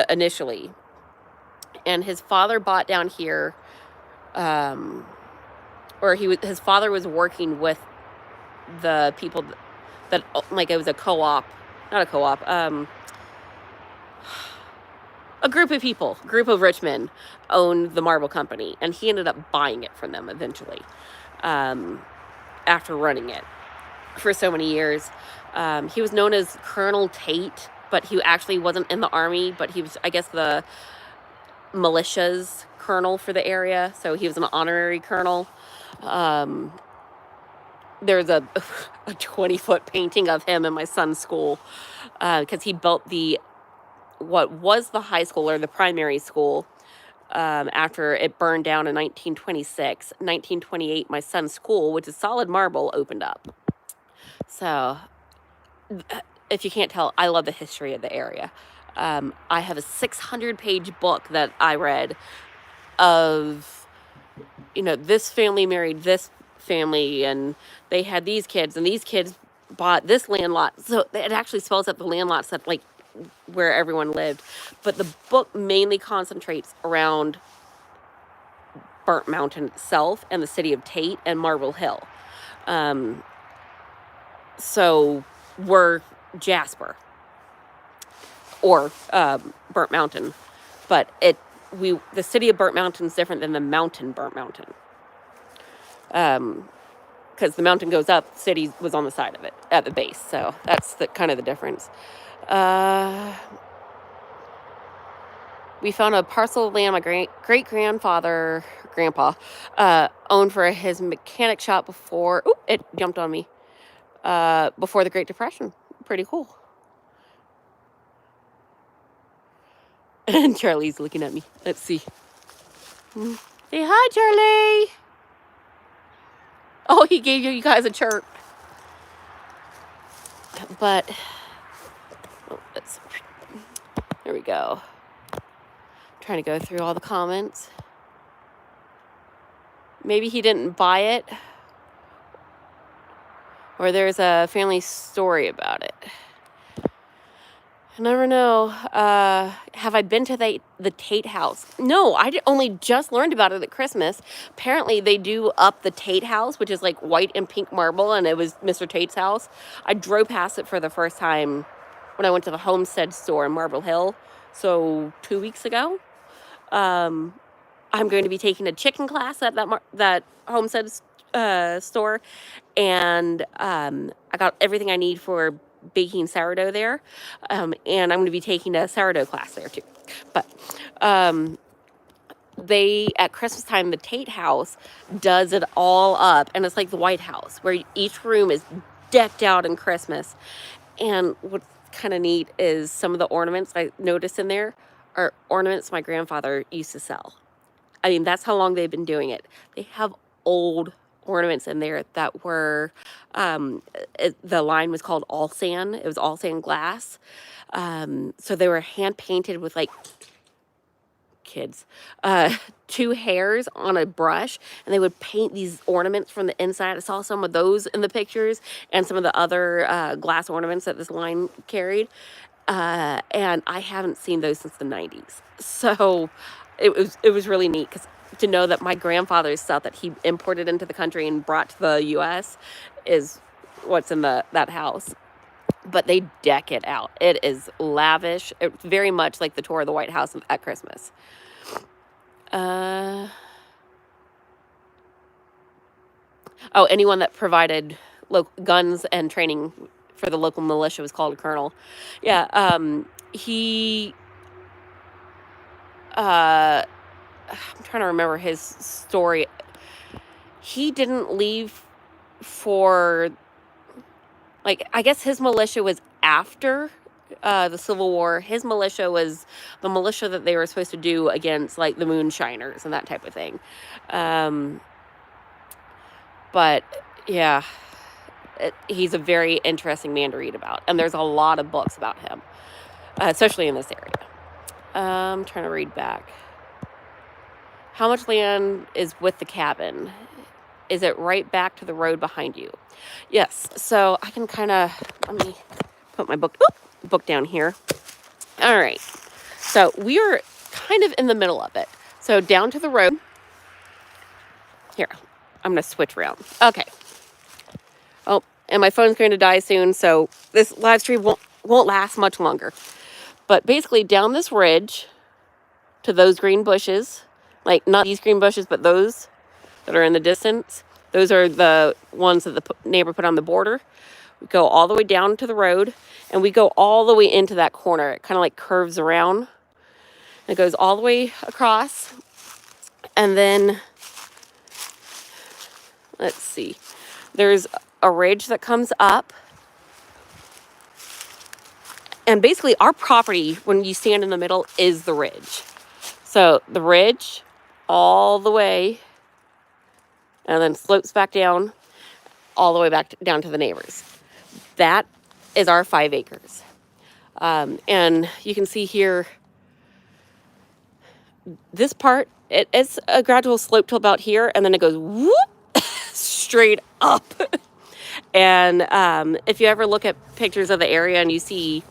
initially. And his father bought down here, or his father was working with the people that like it was a co-op, not a co-op, a group of rich men owned the marble company, and he ended up buying it from them eventually, after running it for so many years. He was known as Colonel Tate, but he actually wasn't in the army, but he was, I guess, the militia's colonel for the area, so he was an honorary colonel. There's a 20-foot painting of him in my son's school, because he built what was the high school or the primary school after it burned down in 1926. 1928, my son's school, which is solid marble, opened up. So if you can't tell, I love the history of the area. I have a 600-page book that I read of, this family married this family, and they had these kids, and these kids bought this land lot. So it actually spells out the land lots that, like, where everyone lived. But the book mainly concentrates around Burnt Mountain itself and the city of Tate and Marble Hill. So we're Jasper or Burnt Mountain, but the city of Burnt Mountain is different than the mountain Burnt Mountain, because the mountain goes up, the city was on the side of it at the base. So that's kind of the difference. We found a parcel of land my grandpa owned for his mechanic shop before. Oop, it jumped on me. Before the Great Depression. Pretty cool. And Charlie's looking at me. Let's see. Say hi, Charlie. Oh, he gave you guys a chirp. But, oh, there we go. I'm trying to go through all the comments. Maybe he didn't buy it, or there's a family story about it. I never know. Have I been to the Tate house? No, only just learned about it at Christmas. Apparently, they do up the Tate house, which is like white and pink marble, and it was Mr. Tate's house. I drove past it for the first time when I went to the Homestead store in Marble Hill, so 2 weeks ago. I'm going to be taking a chicken class at that Homestead store, and I got everything I need for baking sourdough there, and I'm going to be taking a sourdough class there too. But they, at Christmas time, the Tate house does it all up, and it's like the White House, where each room is decked out in Christmas. And what's kind of neat is some of the ornaments I noticed in there are ornaments my grandfather used to sell. I mean, that's how long they've been doing it. They have old ornaments in there that were, the line was called all sand. It was all sand glass. So they were hand painted with like kids, 2 hairs on a brush, and they would paint these ornaments from the inside. I saw some of those in the pictures and some of the other glass ornaments that this line carried. And I haven't seen those since the 90s. So it was really neat to know that my grandfather's stuff that he imported into the country and brought to the U.S. is what's in that house. But they deck it out. It is lavish. It's very much like the tour of the White House at Christmas. Oh, anyone that provided guns and training for the local militia was called a colonel. Yeah, he... I'm trying to remember his story. He didn't leave for... Like, I guess his militia was after the Civil War. His militia was the militia that they were supposed to do against, like, the moonshiners and that type of thing. But, yeah, he's a very interesting man to read about. And there's a lot of books about him, especially in this area. I'm trying to read back. How much land is with the cabin? Is it right back to the road behind you? Yes. So I can kind of, let me put my book down here. All right. So we are kind of in the middle of it. So down to the road. Here, I'm going to switch around. Okay. Oh, and my phone's going to die soon, so this live stream won't last much longer. But basically down this ridge to those green bushes, like not these green bushes, but those that are in the distance. Those are the ones that the neighbor put on the border. We go all the way down to the road, and we go all the way into that corner. It kind of like curves around. It goes all the way across. And then, let's see, there's a ridge that comes up. And basically our property, when you stand in the middle, is the ridge. So the ridge all the way, and then slopes back down, all the way back down to the neighbors. That is our 5 acres. And you can see here, this part, it's a gradual slope to about here, and then it goes whoop, straight up. And if you ever look at pictures of the area and you see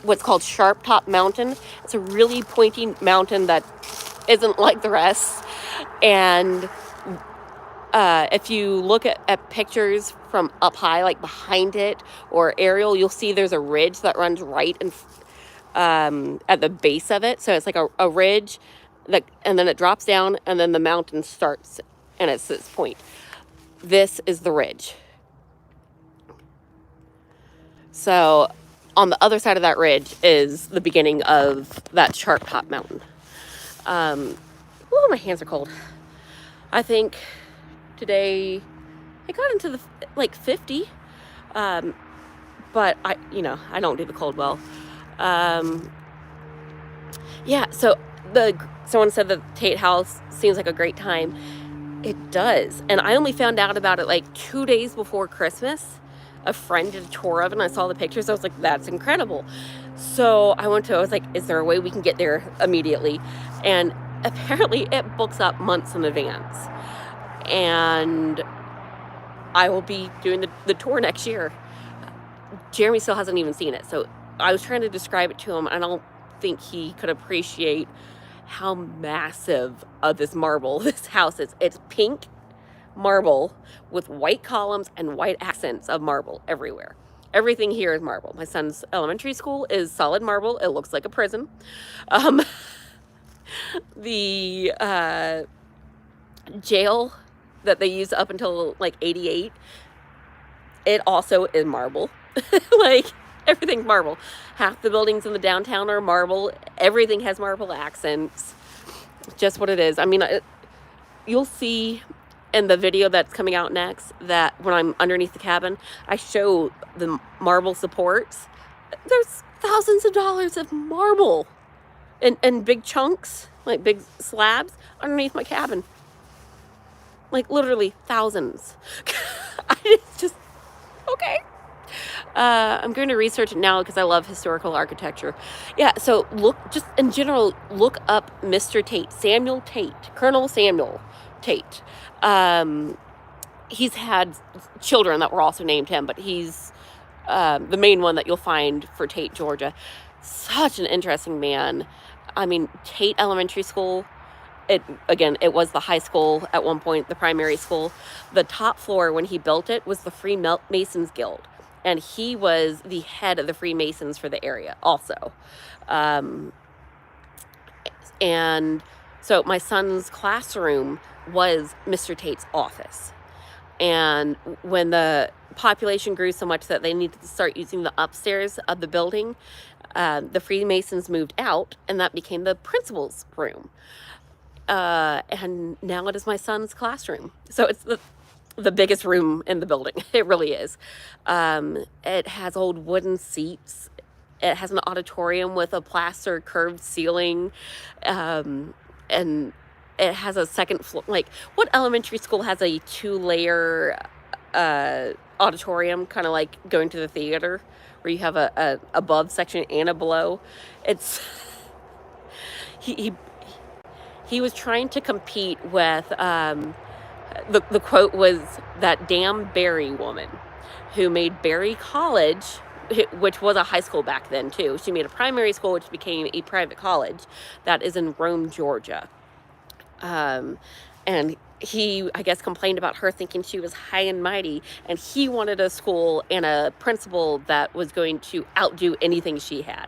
what's called Sharp Top Mountain, it's a really pointy mountain that isn't like the rest. And if you look at pictures from up high, like behind it or aerial, you'll see there's a ridge that runs right in, at the base of it. So it's like a ridge, and then it drops down, and then the mountain starts, and it's this point. This is the ridge. So on the other side of that ridge is the beginning of that Sharp Top Mountain. My hands are cold. I think today it got into the like 50, but I don't do the cold well. Yeah, so the someone said the Tate House seems like a great time. It does. And I only found out about it like 2 days before Christmas. A friend did a tour of it and I saw the pictures. I was like, that's incredible. So I was like, is there a way we can get there immediately? And apparently it books up months in advance. And I will be doing the tour next year. Jeremy still hasn't even seen it. So I was trying to describe it to him. And I don't think he could appreciate how massive of this house is. It's pink marble with white columns and white accents of marble everywhere. Everything here is marble. My son's elementary school is solid marble. It looks like a prison. The jail that they used up until like 88, it also is marble. Like, everything's marble. Half the buildings in the downtown are marble. Everything has marble accents. Just what it is. I mean, you'll see in the video that's coming out next that when I'm underneath the cabin, I show the marble supports. There's thousands of dollars of marble and big chunks, like big slabs underneath my cabin. Like, literally thousands. It's just, okay. I'm going to research it now because I love historical architecture. Yeah, so just in general, look up Mr. Tate, Samuel Tate, Colonel Samuel Tate. He's had children that were also named him, but he's the main one that you'll find for Tate, Georgia. Such an interesting man. I mean, Tate Elementary School, it was the high school at one point, the primary school. The top floor when he built it was the Freemasons Guild. And he was the head of the Freemasons for the area also. And so my son's classroom was Mr. Tate's office. And when the population grew so much that they needed to start using the upstairs of the building, the Freemasons moved out, and that became the principal's room. And now it is my son's classroom. So it's the biggest room in the building. It really is. It has old wooden seats. It has an auditorium with a plaster curved ceiling. And it has a second floor. Like, what elementary school has a 2-layer auditorium, kind of like going to the theater, where you have a above section and a below? It's he was trying to compete with the quote was that damn Barry woman who made Barry College, which was a high school back then too. She made a primary school, which became a private college that is in Rome, Georgia. And he, I guess, complained about her thinking she was high and mighty, and he wanted a school and a principal that was going to outdo anything she had.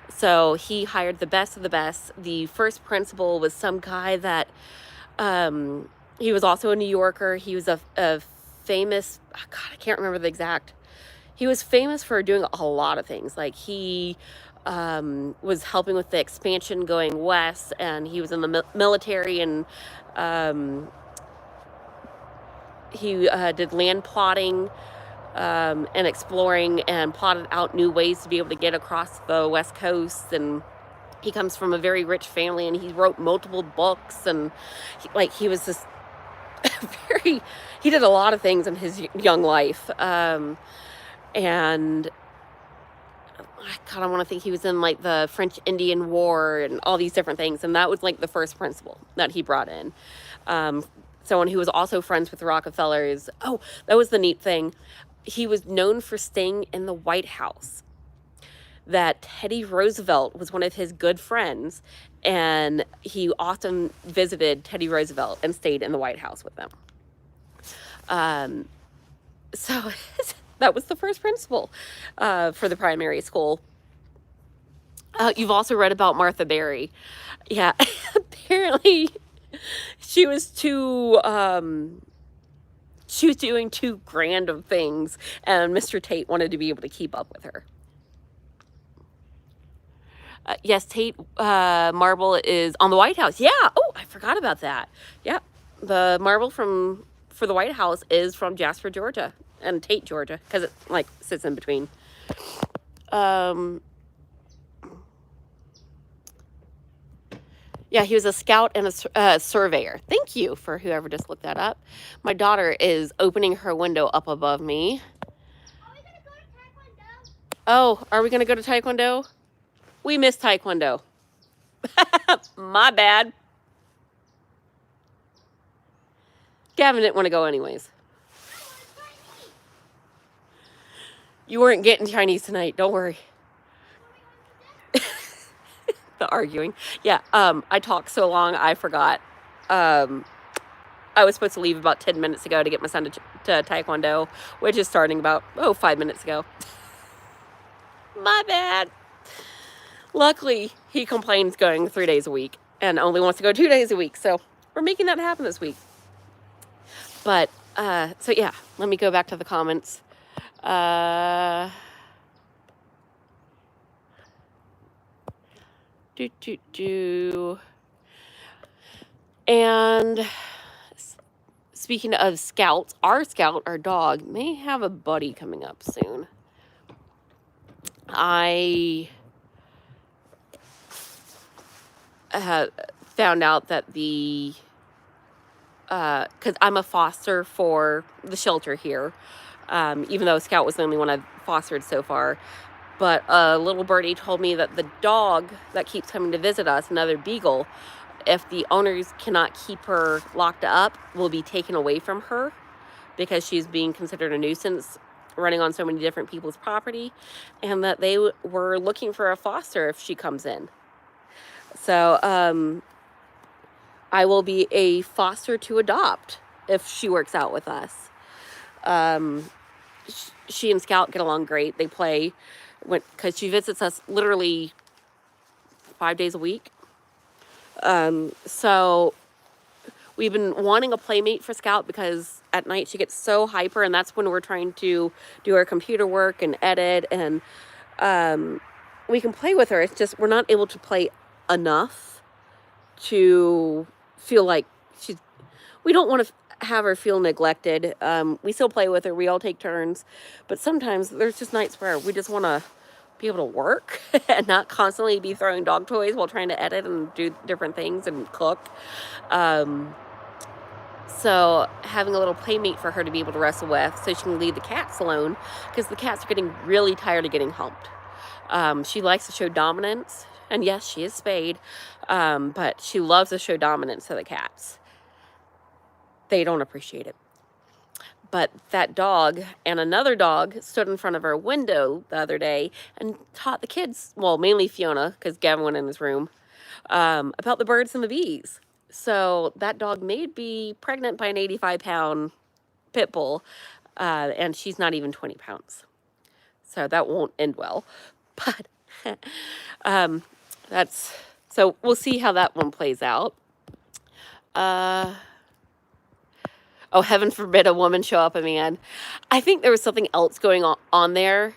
So he hired the best of the best. The first principal was some guy that, he was also a New Yorker. He was a famous, God, I can't remember the exact. He was famous for doing a lot of things. Like, he was helping with the expansion going west, and he was in the military, and he did land plotting and exploring, and plotted out new ways to be able to get across the West Coast. And he comes from a very rich family, and he wrote multiple books, and he was this he did a lot of things in his young life. And God, I want to think he was in like the French Indian War and all these different things. And that was like the first principal that he brought in. Someone who was also friends with the Rockefellers. Oh, that was the neat thing. He was known for staying in the White House. That Teddy Roosevelt was one of his good friends, and he often visited Teddy Roosevelt and stayed in the White House with them. So that was the first principal for the primary school. You've also read about Martha Berry. Yeah, apparently she was doing too grand of things, and Mr. Tate wanted to be able to keep up with her. Yes, Tate marble is on the White House. Yeah. Oh, I forgot about that. Yeah, the marble for the White House is from Jasper, Georgia, and Tate, Georgia, because it like sits in between. Yeah, he was a scout and a surveyor. Thank you for whoever just looked that up. My daughter is opening her window up above me. Oh, are we going to go to Taekwondo? We missed Taekwondo. My bad. Gavin didn't want to go anyways. You weren't getting Chinese tonight. Don't worry. The arguing. Yeah, I talked so long, I forgot. I was supposed to leave about 10 minutes ago to get my son to Taekwondo, which is starting about, 5 minutes ago. My bad. Luckily, he complains going 3 days a week and only wants to go 2 days a week. So we're making that happen this week. But, so yeah, let me go back to the comments. And speaking of scouts, our scout, our dog, may have a buddy coming up soon. I found out that because I'm a foster for the shelter here, even though Scout was the only one I've fostered so far. But a little birdie told me that the dog that keeps coming to visit us, another beagle, if the owners cannot keep her locked up, will be taken away from her because she's being considered a nuisance running on so many different people's property, and that they were looking for a foster if she comes in. So I will be a foster to adopt if she works out with us. She and Scout get along great. They play because she visits us literally 5 days a week. So we've been wanting a playmate for Scout because at night she gets so hyper, and that's when we're trying to do our computer work and edit, and we can play with her. It's just we're not able to play enough to feel like we don't want to have her feel neglected. We still play with her. We all take turns, but sometimes there's just nights where we just want to be able to work and not constantly be throwing dog toys while trying to edit and do different things and cook. So having a little playmate for her to be able to wrestle with so she can leave the cats alone, because the cats are getting really tired of getting humped. She likes to show dominance, and yes, she is spayed, but she loves to show dominance to the cats. They don't appreciate it. But that dog and another dog stood in front of our window the other day and taught the kids, well, mainly Fiona, because Gavin went in his room, about the birds and the bees. So that dog may be pregnant by an 85-pound pit bull, and she's not even 20 pounds. So that won't end well. But so we'll see how that one plays out. Oh, heaven forbid a woman show up a man. I think there was something else going on there.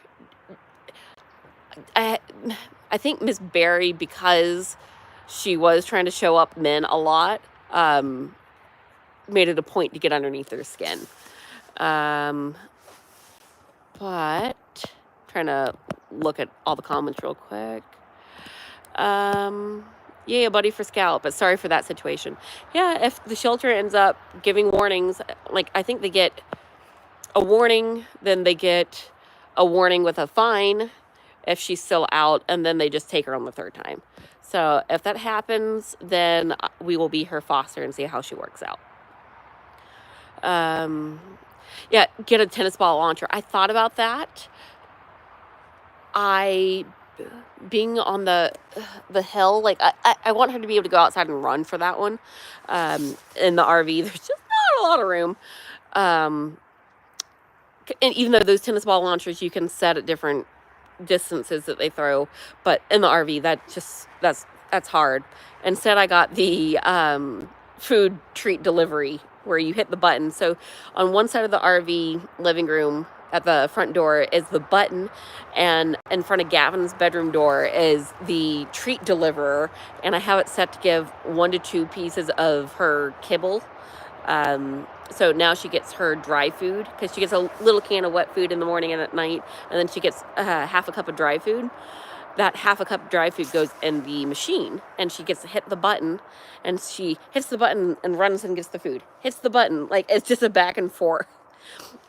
I think Miss Barry, because she was trying to show up men a lot, made it a point to get underneath their skin. But trying to look at all the comments real quick. Yeah, buddy for Scout, but sorry for that situation. Yeah, if the shelter ends up giving warnings, like I think they get a warning, then they get a warning with a fine if she's still out, and then they just take her on the third time. So if that happens, then we will be her foster and see how she works out. Yeah, get a tennis ball launcher. I thought about that. Being on the hill, like I want her to be able to go outside and run for that one. In the RV, there's just not a lot of room. And even though those tennis ball launchers you can set at different distances that they throw, but in the RV that's hard. Instead, I got the food treat delivery where you hit the button. So on one side of the RV living room, at the front door is the button, and in front of Gavin's bedroom door is the treat deliverer, and I have it set to give 1 to 2 pieces of her kibble. So now she gets her dry food, because she gets a little can of wet food in the morning and at night, and then she gets half a cup of dry food. that half a cup of dry food goes in the machine, and she gets to hit the button, and she hits the button and runs and gets the food, hits the button, like it's just a back and forth.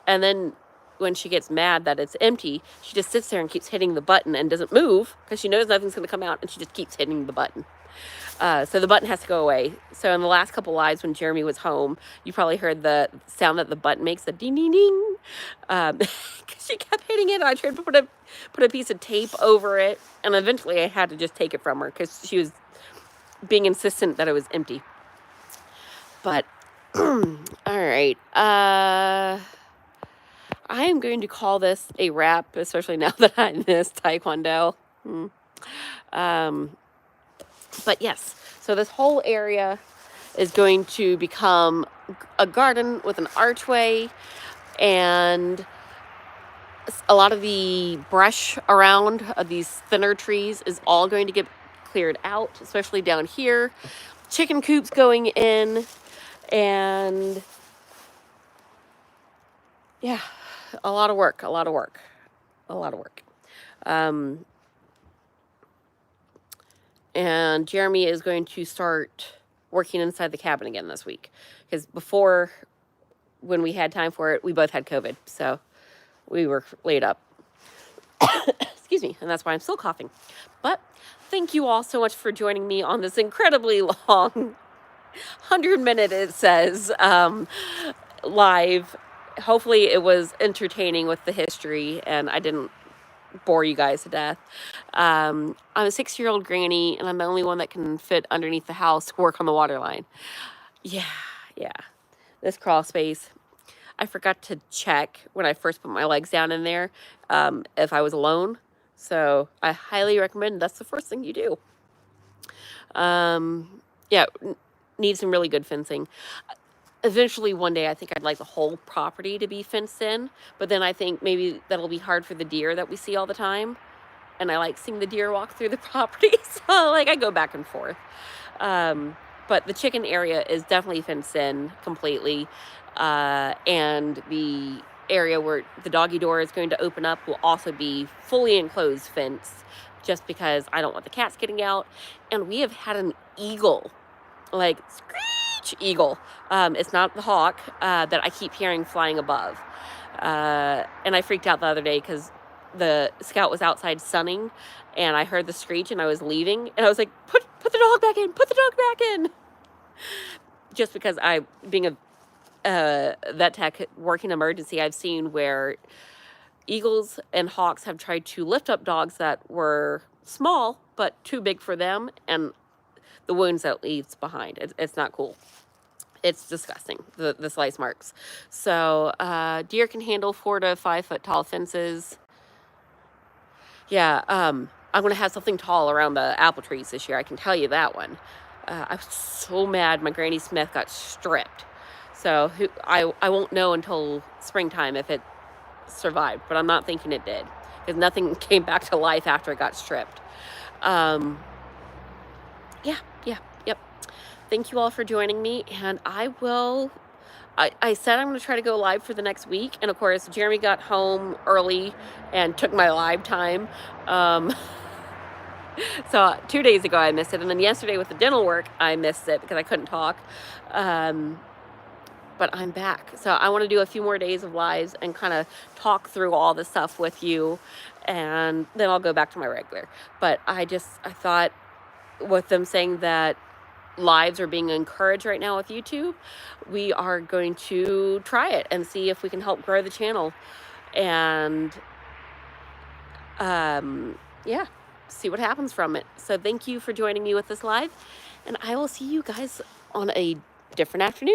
And then when she gets mad that it's empty, she just sits there and keeps hitting the button and doesn't move because she knows nothing's going to come out, and she just keeps hitting the button. So the button has to go away. So in the last couple lives when Jeremy was home, you probably heard the sound that the button makes, the ding ding ding, because she kept hitting it. And I tried to put a piece of tape over it, and eventually I had to just take it from her because she was being insistent that it was empty. But all right, I am going to call this a wrap, especially now that I missed Taekwondo. But yes, so this whole area is going to become a garden with an archway, and a lot of the brush around these thinner trees is all going to get cleared out, especially down here. Chicken coops going in, and yeah, a lot of work. And Jeremy is going to start working inside the cabin again this week. Because before, when we had time for it, we both had COVID. So we were laid up. Excuse me. And that's why I'm still coughing. But thank you all so much for joining me on this incredibly long, 100-minute, it says, live. Hopefully it was entertaining with the history and I didn't bore you guys to death. I'm a 6-year-old granny, and I'm the only one that can fit underneath the house to work on the water line. Yeah. This crawl space, I forgot to check when I first put my legs down in there if I was alone. So I highly recommend that's the first thing you do. Yeah, need some really good fencing. Eventually, one day, I think I'd like the whole property to be fenced in, but then I think maybe that'll be hard for the deer that we see all the time, and I like seeing the deer walk through the property, so, like, I go back and forth. But the chicken area is definitely fenced in completely, and the area where the doggy door is going to open up will also be fully enclosed fence, just because I don't want the cats getting out, and we have had an eagle, like, eagle. It's not the hawk that I keep hearing flying above. And I freaked out the other day because the scout was outside sunning and I heard the screech and I was leaving and I was like, put the dog back in. Just because being a vet tech working emergency, I've seen where eagles and hawks have tried to lift up dogs that were small but too big for them, and the wounds that leaves behind. It's not cool. It's disgusting, the slice marks. So deer can handle 4 to 5 foot tall fences. Yeah, I'm going to have something tall around the apple trees this year. I can tell you that one. I was so mad my Granny Smith got stripped. So I won't know until springtime if it survived, but I'm not thinking it did because nothing came back to life after it got stripped. Yep. Thank you all for joining me, and I said I'm going to try to go live for the next week, and of course, Jeremy got home early and took my live time. So 2 days ago I missed it, and then yesterday with the dental work, I missed it because I couldn't talk. But I'm back. So I want to do a few more days of lives and kind of talk through all this stuff with you, and then I'll go back to my regular. But I thought with them saying that lives are being encouraged right now with YouTube, we are going to try it and see if we can help grow the channel, and yeah, see what happens from it. So thank you for joining me with this live, and I will see you guys on a different afternoon.